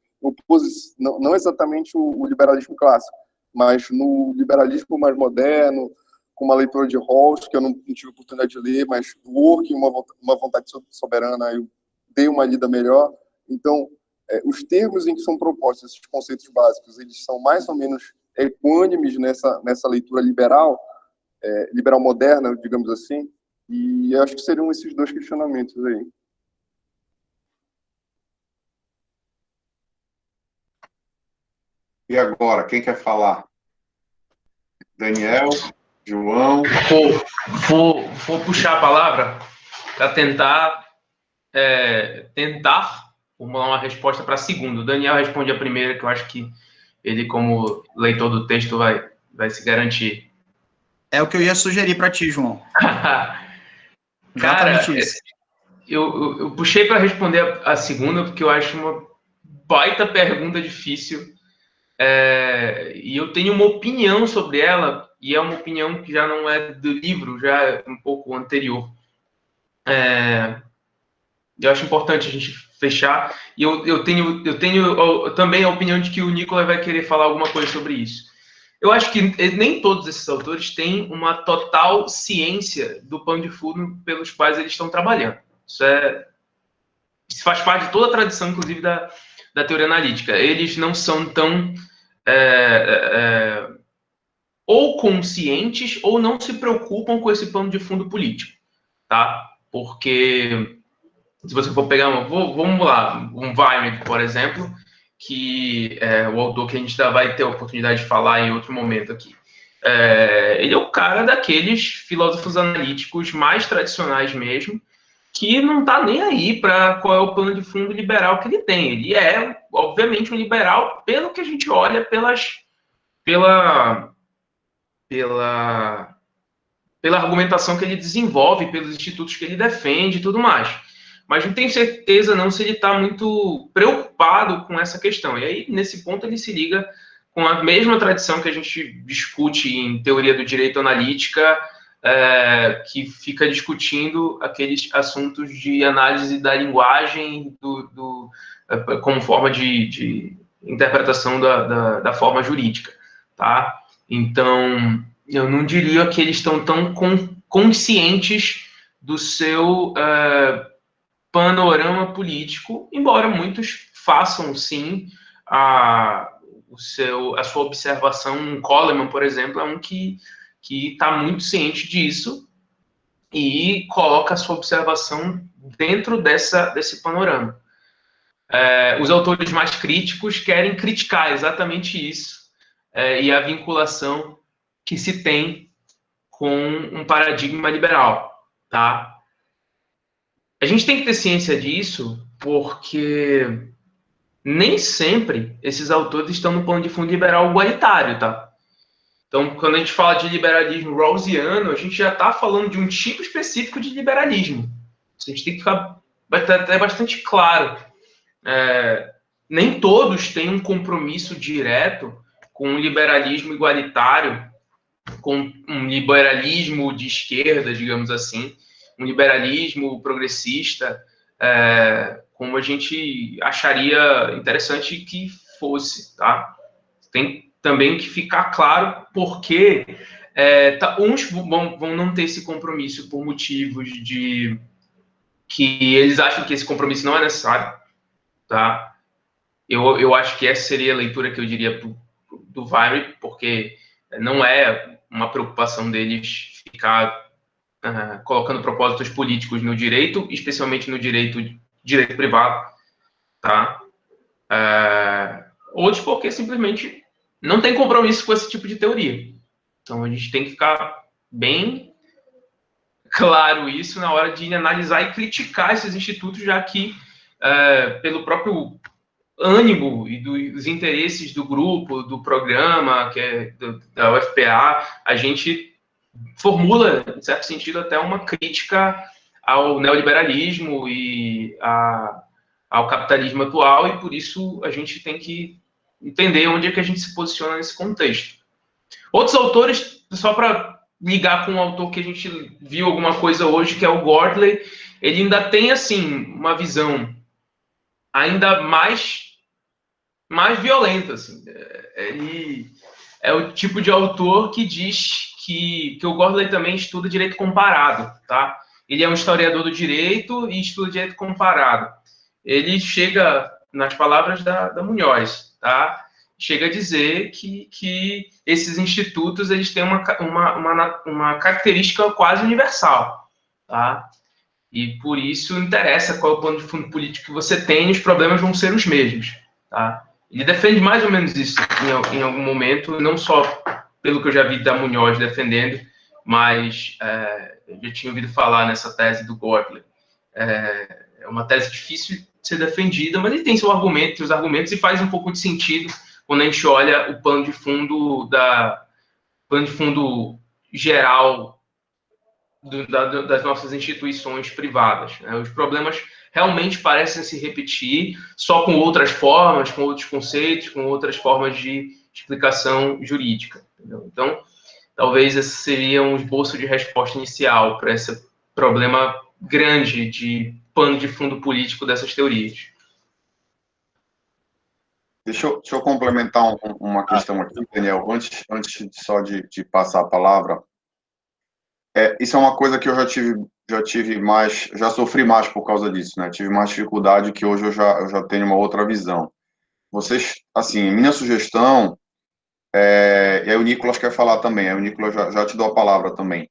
não exatamente o liberalismo clássico, mas no liberalismo mais moderno, com uma leitura de Rawls, que eu não tive a oportunidade de ler, mas Work, uma vontade soberana, eu dei uma lida melhor. Então, os termos em que são propostos esses conceitos básicos, eles são mais ou menos equânimes nessa leitura liberal moderna, digamos assim, e acho que seriam esses dois questionamentos aí. E agora, quem quer falar? Daniel, João? Vou puxar a palavra para tentar formular uma resposta para a segunda. O Daniel responde a primeira, que eu acho que ele, como leitor do texto, vai se garantir. É o que eu ia sugerir para ti, João. Cara, Exatamente isso. Eu puxei para responder a segunda, porque eu acho uma baita pergunta difícil. E eu tenho uma opinião sobre ela, e é uma opinião que já não é do livro, já é um pouco anterior. Eu acho importante a gente fechar, e eu tenho também a opinião de que o Nicolas vai querer falar alguma coisa sobre isso. Eu acho que nem todos esses autores têm uma total ciência do pano de fundo pelos quais eles estão trabalhando. Isso faz parte de toda a tradição, inclusive, da teoria analítica. Eles não são tão ou conscientes ou não se preocupam com esse pano de fundo político, tá? Porque se você for pegar, vamos lá, um Weimar, por exemplo, que é o autor que a gente vai ter a oportunidade de falar em outro momento aqui. Ele é o cara daqueles filósofos analíticos mais tradicionais mesmo, que não está nem aí para qual é o plano de fundo liberal que ele tem. Ele é, obviamente, um liberal pelo que a gente olha pela argumentação que ele desenvolve, pelos institutos que ele defende e tudo mais. Mas não tenho certeza não se ele está muito preocupado com essa questão. E aí, nesse ponto, ele se liga com a mesma tradição que a gente discute em teoria do direito analítica, que fica discutindo aqueles assuntos de análise da linguagem como forma de interpretação da forma jurídica. Tá? Então, eu não diria que eles estão tão conscientes do seu panorama político, embora muitos façam, sim, a sua observação. Coleman, por exemplo, é um que está muito ciente disso e coloca a sua observação dentro desse panorama. Os autores mais críticos querem criticar exatamente isso e a vinculação que se tem com um paradigma liberal, tá? A gente tem que ter ciência disso, porque nem sempre esses autores estão no plano de fundo liberal igualitário, tá? Então, quando a gente fala de liberalismo rawlsiano, a gente já está falando de um tipo específico de liberalismo. A gente tem que ficar até bastante claro. Nem todos têm um compromisso direto com um liberalismo igualitário, com um liberalismo de esquerda, digamos assim, um liberalismo progressista, como a gente acharia interessante que fosse, tá? Tem também que ficar claro porque uns vão não ter esse compromisso por motivos de que eles acham que esse compromisso não é necessário, tá? Eu acho que essa seria a leitura que eu diria do Weimar, porque não é uma preocupação deles ficar colocando propósitos políticos no direito, especialmente no direito privado, tá? Outros porque simplesmente não tem compromisso com esse tipo de teoria. Então a gente tem que ficar bem claro isso na hora de analisar e criticar esses institutos, já que pelo próprio ânimo e dos interesses do grupo, do programa, que é da UFPA, a gente formula, em certo sentido, até uma crítica ao neoliberalismo e ao capitalismo atual, e por isso a gente tem que entender onde é que a gente se posiciona nesse contexto. Outros autores, só para ligar com um autor que a gente viu alguma coisa hoje, que é o Gordley, ele ainda tem, assim, uma visão ainda mais violenta, assim. Ele é o tipo de autor que diz que o Gordley também estuda direito comparado, tá? Ele é um historiador do direito e estuda direito comparado. Ele chega, nas palavras da Munhoz, tá? Chega a dizer que esses institutos eles têm uma característica quase universal, tá? E por isso interessa qual é o plano de fundo político que você tem, os problemas vão ser os mesmos, tá? Ele defende mais ou menos isso em algum momento, não só pelo que eu já vi da Munhoz defendendo, mas eu já tinha ouvido falar nessa tese do Gordley. É uma tese difícil de ser defendida, mas ele tem seus argumentos, e faz um pouco de sentido quando a gente olha o plano de fundo geral das nossas instituições privadas, né? Os problemas realmente parecem se repetir, só com outras formas, com outros conceitos, com outras formas de explicação jurídica. Entendeu? Então, talvez esse seria um esboço de resposta inicial para esse problema grande de pano de fundo político dessas teorias. Deixa eu complementar uma questão aqui, Daniel, antes só de passar a palavra. Isso é uma coisa que eu já sofri mais por causa disso, né? Tive mais dificuldade, que hoje eu já tenho uma outra visão. Vocês, assim, minha sugestão, e aí o Nicolas quer falar também, aí o Nicolas já te dou a palavra também,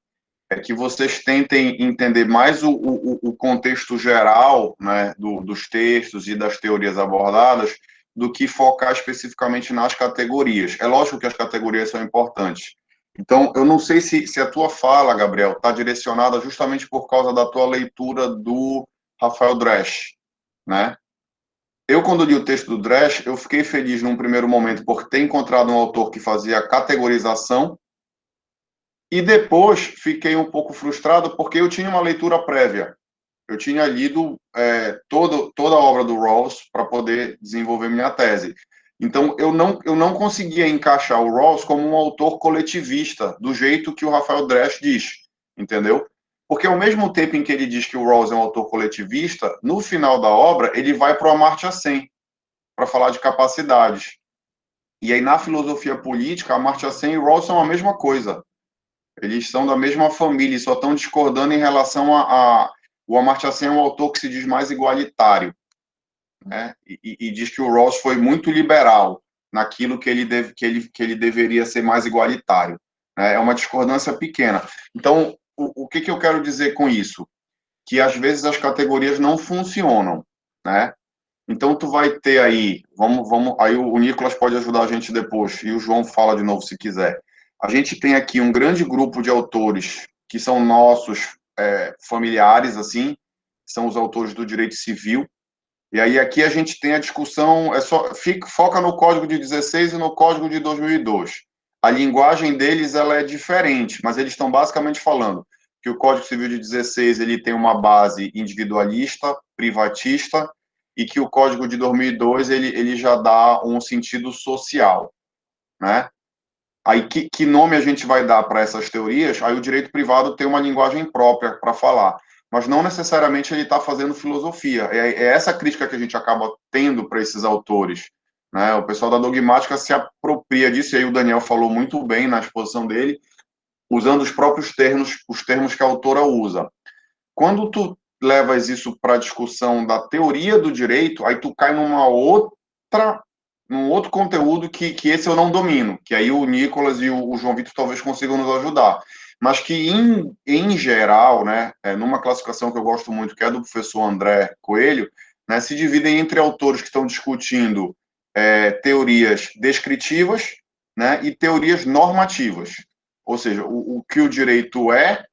é que vocês tentem entender mais o contexto geral, né, dos textos e das teorias abordadas, do que focar especificamente nas categorias. É lógico que as categorias são importantes. Então, eu não sei se a tua fala, Gabriel, está direcionada justamente por causa da tua leitura do Rafael Dresch, né? Eu, quando li o texto do Dresch, eu fiquei feliz num primeiro momento por ter encontrado um autor que fazia categorização, e depois fiquei um pouco frustrado porque eu tinha uma leitura prévia. Eu tinha lido toda a obra do Rawls para poder desenvolver minha tese. Então, eu não conseguia encaixar o Rawls como um autor coletivista, do jeito que o Rafael Dresch diz, entendeu? Porque ao mesmo tempo em que ele diz que o Rawls é um autor coletivista, no final da obra, ele vai para o Amartya Sen, para falar de capacidades. E aí, na filosofia política, Amartya Sen e Rawls são a mesma coisa. Eles são da mesma família e só estão discordando em relação o Amartya Sen é um autor que se diz mais igualitário, né? E diz que o Rawls foi muito liberal naquilo que ele deveria ser mais igualitário, né? É uma discordância pequena. Então, o que eu quero dizer com isso? Que às vezes as categorias não funcionam, né? Então, tu vai ter aí, aí o Nicolas pode ajudar a gente depois, e o João fala de novo se quiser. A gente tem aqui um grande grupo de autores que são nossos familiares, assim, são os autores do direito civil, e aí aqui a gente tem a discussão, foca no Código de 16 e no Código de 2002. A linguagem deles ela é diferente, mas eles estão basicamente falando que o Código Civil de 16 ele tem uma base individualista, privatista, e que o Código de 2002 ele já dá um sentido social, né? Aí, que nome a gente vai dar para essas teorias? Aí o direito privado tem uma linguagem própria para falar, mas não necessariamente ele está fazendo filosofia. É essa crítica que a gente acaba tendo para esses autores, né? O pessoal da dogmática se apropria disso, e aí o Daniel falou muito bem na exposição dele, usando os próprios termos, os termos que a autora usa. Quando tu levas isso para a discussão da teoria do direito, aí tu cai num outro conteúdo que esse eu não domino, que aí o Nicolas e o João Vitor talvez consigam nos ajudar, mas que em geral, né, numa classificação que eu gosto muito, que é do professor André Coelho, né, se dividem entre autores que estão discutindo teorias descritivas, né, e teorias normativas, ou seja, o que o direito é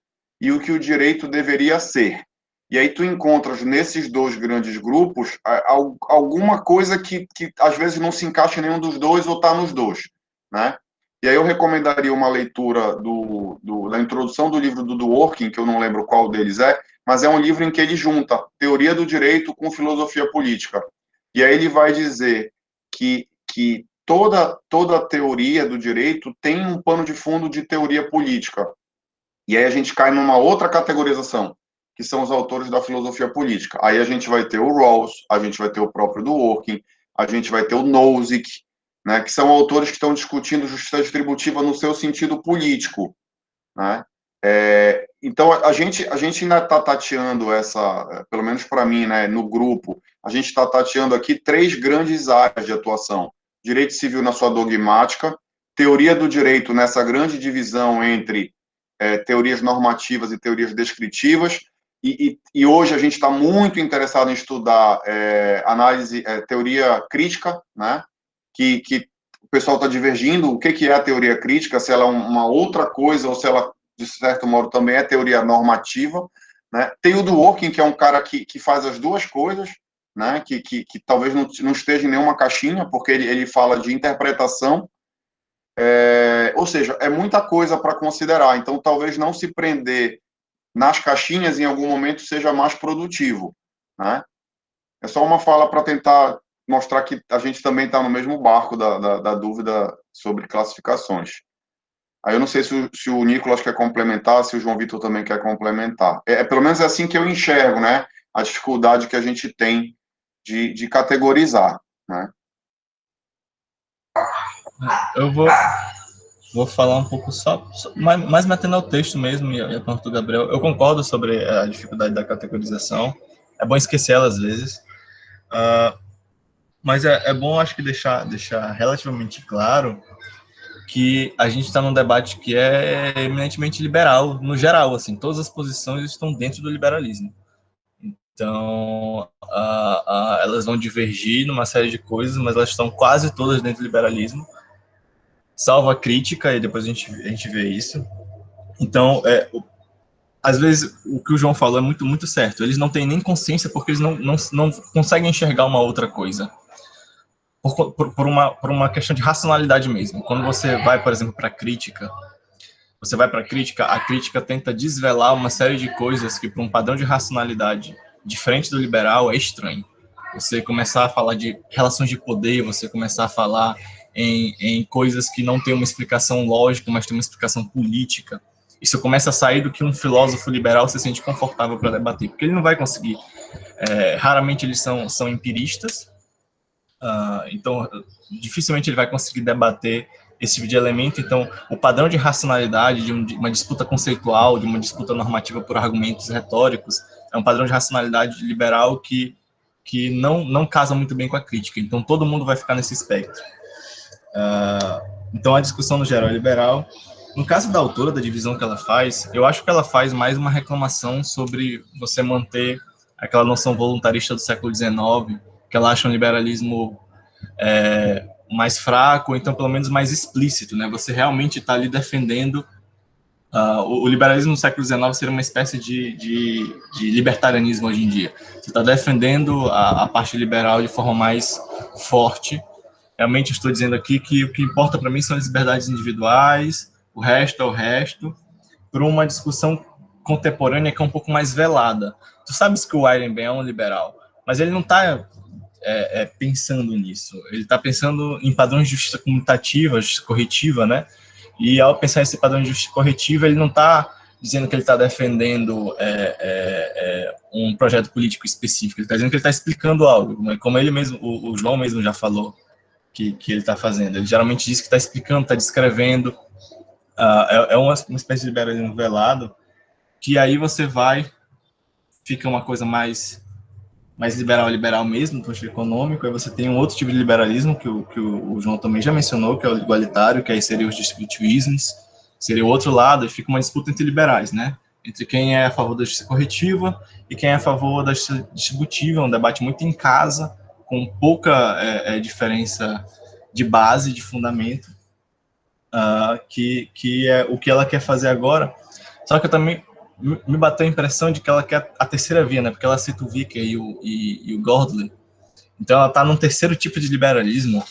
e o que o direito deveria ser. E aí tu encontras nesses dois grandes grupos alguma coisa que às vezes não se encaixa em nenhum dos dois ou está nos dois, né? E aí eu recomendaria uma leitura da introdução do livro do Dworkin, que eu não lembro qual deles é, mas é um livro em que ele junta teoria do direito com filosofia política. E aí ele vai dizer que toda a teoria do direito tem um pano de fundo de teoria política. E aí a gente cai numa outra categorização, que são os autores da filosofia política. Aí a gente vai ter o Rawls, a gente vai ter o próprio Dworkin, a gente vai ter o Nozick, né, que são autores que estão discutindo justiça distributiva no seu sentido político, né? Então, a gente ainda está tateando pelo menos para mim, né, no grupo, a gente está tateando aqui 3 grandes áreas de atuação. Direito civil na sua dogmática, teoria do direito nessa grande divisão entre teorias normativas e teorias descritivas, e hoje a gente está muito interessado em estudar teoria crítica, né, que o pessoal está divergindo, o que é a teoria crítica, se ela é uma outra coisa, ou se ela, de certo modo, também é teoria normativa, né? Tem o Dworkin, que é um cara que faz as duas coisas, né, que talvez não esteja em nenhuma caixinha, porque ele fala de interpretação, ou seja, é muita coisa para considerar, então talvez não se prender nas caixinhas em algum momento seja mais produtivo, né? É só uma fala para tentar mostrar que a gente também está no mesmo barco da dúvida sobre classificações. Aí eu não sei se o Nicolas quer complementar, se o João Vitor também quer complementar. Pelo menos é assim que eu enxergo, né, a dificuldade que a gente tem de categorizar, né? Eu vou falar um pouco mais metendo ao texto mesmo, e a pergunta do Gabriel. Eu concordo sobre a dificuldade da categorização. É bom esquecer ela às vezes. Mas é bom, acho que, deixar relativamente claro que a gente está num debate que é eminentemente liberal, no geral, assim, todas as posições estão dentro do liberalismo. Então, elas vão divergir numa série de coisas, mas elas estão quase todas dentro do liberalismo, salvo a crítica, e depois a gente vê isso. Então, às vezes, o que o João falou é muito, muito certo. Eles não têm nem consciência porque eles não conseguem enxergar uma outra coisa. Por uma questão de racionalidade mesmo. Quando você vai, por exemplo, para a crítica, a crítica tenta desvelar uma série de coisas que, para um padrão de racionalidade diferente do liberal, é estranho. Você começar a falar de relações de poder, você começar a falar em coisas que não têm uma explicação lógica, mas tem uma explicação política. Isso começa a sair do que um filósofo liberal se sente confortável para debater, porque ele não vai conseguir. Raramente eles são empiristas, então dificilmente ele vai conseguir debater esse tipo de elemento. Então, o padrão de racionalidade de uma disputa conceitual, de uma disputa normativa por argumentos retóricos, é um padrão de racionalidade liberal que não casa muito bem com a crítica. Então, todo mundo vai ficar nesse espectro. Então, a discussão no geral é liberal. No caso da autora, da divisão que ela faz, eu acho que ela faz mais uma reclamação sobre você manter aquela noção voluntarista do século XIX, que ela acha um liberalismo mais fraco, ou então pelo menos mais explícito, né? Você realmente está ali defendendo o liberalismo no século XIX seria uma espécie de libertarianismo hoje em dia. Você está defendendo a parte liberal de forma mais forte. Realmente estou dizendo aqui que o que importa para mim são as liberdades individuais, o resto é o resto, por uma discussão contemporânea que é um pouco mais velada. Tu sabes que o Weirenbaum é um liberal, mas ele não está pensando nisso. Ele está pensando em padrões de justiça comutativa, justiça corretiva, né? E ao pensar nesse padrão de justiça corretiva, ele não está dizendo que ele está defendendo um projeto político específico. Ele está dizendo que ele está explicando algo, né? Como ele mesmo, o João mesmo já falou que ele está fazendo. Ele geralmente diz que está explicando, está descrevendo. É uma espécie de liberalismo velado, que aí você fica uma coisa mais liberal mesmo, do ponto de vista econômico. Aí você tem um outro tipo de liberalismo, que o João também já mencionou, que é o igualitário, que aí seria os distributivismos, seria o outro lado, e fica uma disputa entre liberais, né? Entre quem é a favor da justiça corretiva e quem é a favor da justiça distributiva, um debate muito em casa, com pouca diferença de base, de fundamento, que é o que ela quer fazer agora. Só que eu também me bateu a impressão de que ela quer a terceira via, né? Porque ela cita o Vicker e o Gordley. Então ela está num terceiro tipo de liberalismo,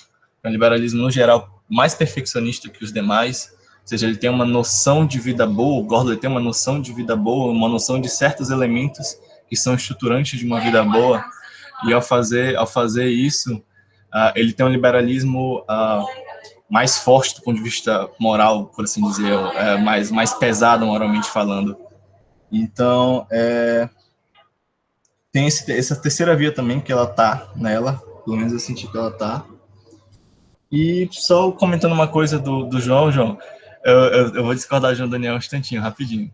um liberalismo no geral mais perfeccionista que os demais, ou seja, ele tem uma noção de vida boa, o Gordley tem uma noção de vida boa, uma noção de certos elementos que são estruturantes de uma vida boa, e ao fazer isso, ele tem um liberalismo mais forte do ponto de vista moral, por assim dizer, mais pesado moralmente falando. Então, tem essa terceira via também, que ela tá nela, pelo menos eu senti que ela tá. E só comentando uma coisa do João, eu vou discordar de João Daniel um instantinho, rapidinho.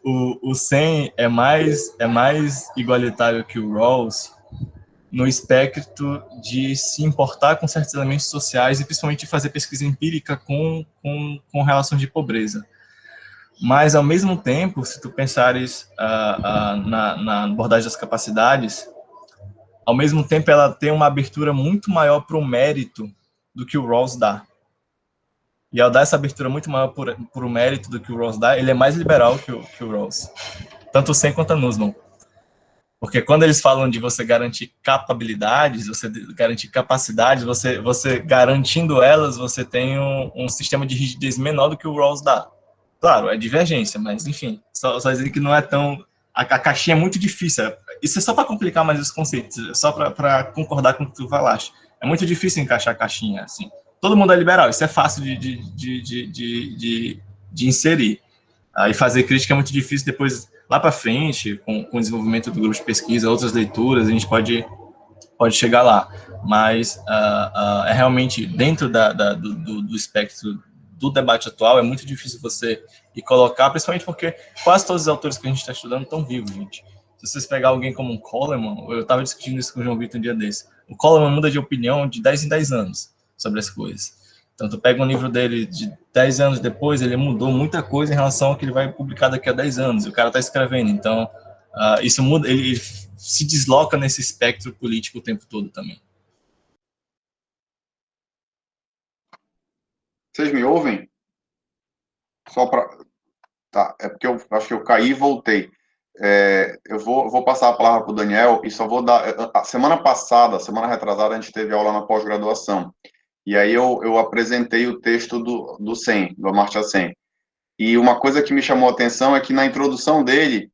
O Sen é mais igualitário que o Rawls no espectro de se importar com certos elementos sociais e principalmente fazer pesquisa empírica com relações de pobreza. Mas, ao mesmo tempo, se tu pensares na abordagem das capacidades, ao mesmo tempo ela tem uma abertura muito maior para o mérito do que o Rawls dá. E ao dar essa abertura muito maior para o mérito do que o Rawls dá, ele é mais liberal que o Rawls. Tanto o Sen quanto a Nussbaum. Porque quando eles falam de você garantir capabilidades, você garantir capacidades, você garantindo elas, você tem um sistema de rigidez menor do que o Rawls dá. Claro, é divergência, mas enfim, só dizer que não é tão... A caixinha é muito difícil. Isso é só para complicar mais os conceitos, só para concordar com o que tu falaste. É muito difícil encaixar a caixinha, assim. Todo mundo é liberal, isso é fácil de inserir. E fazer crítica é muito difícil depois, lá para frente, com o desenvolvimento do grupo de pesquisa, outras leituras, a gente pode chegar lá. Mas é realmente, dentro do espectro do debate atual, é muito difícil você ir colocar, principalmente porque quase todos os autores que a gente está estudando estão vivos, gente. Se vocês pegar alguém como um Coleman, eu estava discutindo isso com o João Vitor um dia desse, o Coleman muda de opinião de 10 em 10 anos sobre as coisas. Então, tu pega um livro dele de 10 anos depois, ele mudou muita coisa em relação ao que ele vai publicar daqui a 10 anos, e o cara está escrevendo. Então, isso muda, ele se desloca nesse espectro político o tempo todo também. Vocês me ouvem? Só para... Tá, é porque eu acho que eu caí e voltei. Eu vou passar a palavra para o Daniel e só vou dar... A semana retrasada, a gente teve aula na pós-graduação. E aí eu apresentei o texto do Sen, do Amartya Sen. E uma coisa que me chamou a atenção é que na introdução dele,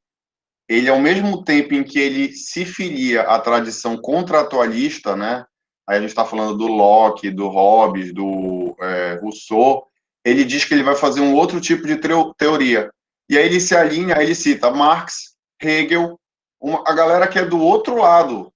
ele, ao mesmo tempo em que ele se filia à tradição contratualista, né? Aí a gente está falando do Locke, do Hobbes, do Rousseau, ele diz que ele vai fazer um outro tipo de teoria. E aí ele se alinha, aí ele cita Marx, Hegel, a galera que é do outro lado,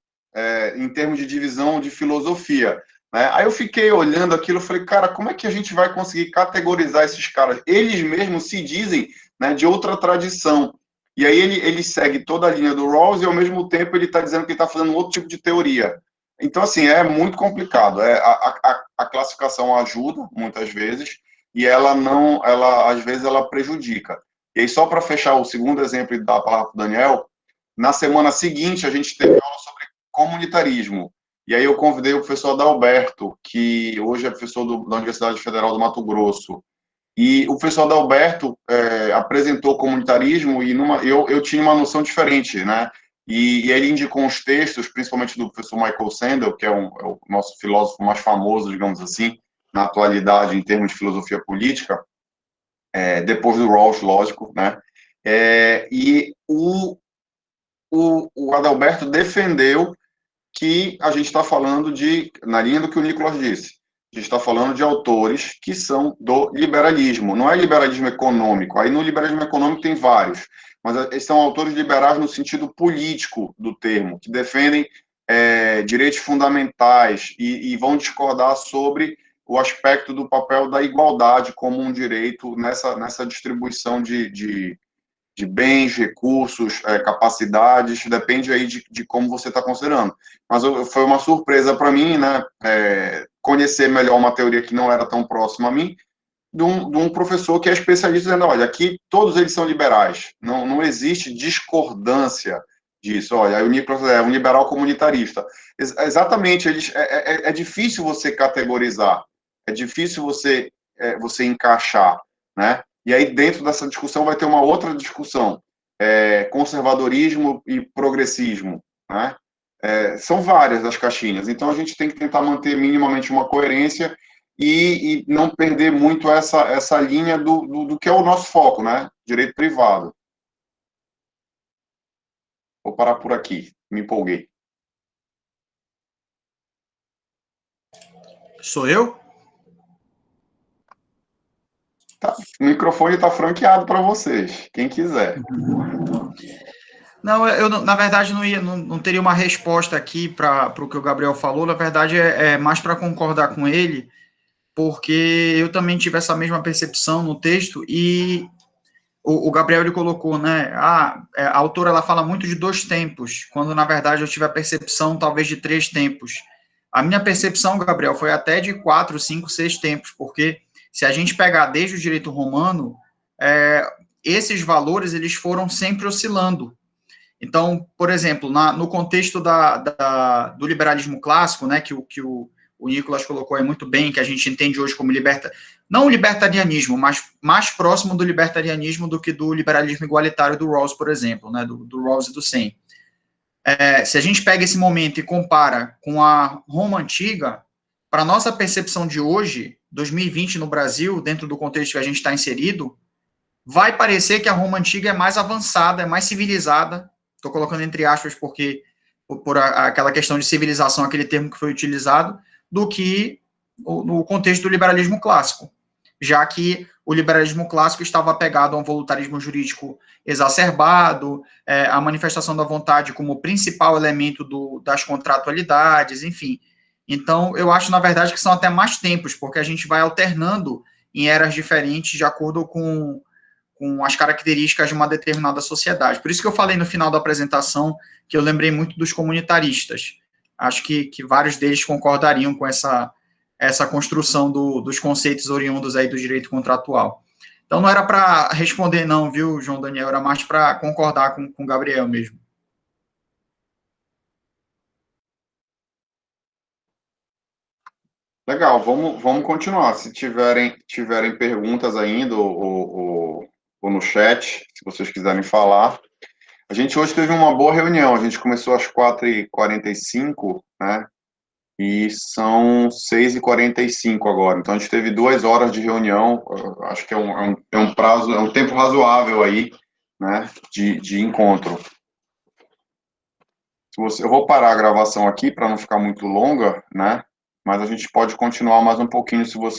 em termos de divisão de filosofia. Né? Aí eu fiquei olhando aquilo e falei, cara, como é que a gente vai conseguir categorizar esses caras? Eles mesmos se dizem, né, de outra tradição. E aí ele segue toda a linha do Rawls e, ao mesmo tempo, ele está dizendo que ele está fazendo outro tipo de teoria. Então, assim, é muito complicado. A classificação ajuda, muitas vezes, e às vezes, ela prejudica. E aí, só para fechar o segundo exemplo e dar a palavra para o Daniel, na semana seguinte, a gente teve aula sobre comunitarismo. E aí eu convidei o professor Adalberto, que hoje é professor da Universidade Federal do Mato Grosso. E o professor Adalberto apresentou o comunitarismo e eu tinha uma noção diferente, né? E ele indicou uns textos, principalmente do professor Michael Sandel, que é o nosso filósofo mais famoso, digamos assim, na atualidade, em termos de filosofia política, depois do Rawls, lógico, né? E o Adalberto defendeu que a gente está falando na linha do que o Nicolas disse, a gente está falando de autores que são do liberalismo, não é liberalismo econômico, aí no liberalismo econômico tem vários, mas eles são autores liberais no sentido político do termo, que defendem direitos fundamentais e vão discordar sobre o aspecto do papel da igualdade como um direito nessa distribuição de bens, recursos, capacidades, depende aí de como você está considerando. Mas foi uma surpresa para mim, né, conhecer melhor uma teoria que não era tão próxima a mim, de um professor que é especialista, dizendo, olha, aqui todos eles são liberais, não existe discordância disso. Olha, aí o Nicolas é um liberal comunitarista. Exatamente, é difícil você categorizar, é difícil você encaixar, né? E aí, dentro dessa discussão, vai ter uma outra discussão, conservadorismo e progressismo, né? São várias as caixinhas, então a gente tem que tentar manter minimamente uma coerência e não perder muito essa linha do que é o nosso foco, né? Direito privado. Vou parar por aqui, me empolguei. Sou eu? Tá, o microfone está franqueado para vocês, quem quiser. Não, eu na verdade não teria uma resposta aqui para o que o Gabriel falou. Na verdade, é mais para concordar com ele, porque eu também tive essa mesma percepção no texto e o Gabriel ele colocou, né? A autora ela fala muito de 2 tempos, quando na verdade eu tive a percepção talvez de 3 tempos. A minha percepção, Gabriel, foi até de 4, 5, 6 tempos, porque se a gente pegar desde o direito romano, esses valores eles foram sempre oscilando. Então, por exemplo, no contexto do liberalismo clássico, né, que o Nicolas colocou aí muito bem, que a gente entende hoje como não o libertarianismo, mas mais próximo do libertarianismo do que do liberalismo igualitário do Rawls, por exemplo, né, do Rawls e do Sen. Se a gente pega esse momento e compara com a Roma Antiga, para nossa percepção de hoje, 2020 no Brasil, dentro do contexto que a gente está inserido, vai parecer que a Roma Antiga é mais avançada, é mais civilizada. Estou colocando entre aspas porque por aquela questão de civilização, aquele termo que foi utilizado, do que no contexto do liberalismo clássico, já que o liberalismo clássico estava apegado a um voluntarismo jurídico exacerbado, a manifestação da vontade como principal elemento das contratualidades, enfim. Então, eu acho, na verdade, que são até mais tempos, porque a gente vai alternando em eras diferentes de acordo com as características de uma determinada sociedade. Por isso que eu falei no final da apresentação que eu lembrei muito dos comunitaristas. Acho que vários deles concordariam com essa construção dos conceitos oriundos aí do direito contratual. Então, não era para responder não, viu, João Daniel? Era mais para concordar com o Gabriel mesmo. Legal, vamos continuar. Se tiverem perguntas ainda ou no chat, se vocês quiserem falar. A gente hoje teve uma boa reunião, a gente começou às 4h45, né? E são 6h45 agora. Então a gente teve 2 horas de reunião, acho que é um prazo, é um tempo razoável aí, né? De encontro. Eu vou parar a gravação aqui para não ficar muito longa, né? Mas a gente pode continuar mais um pouquinho se você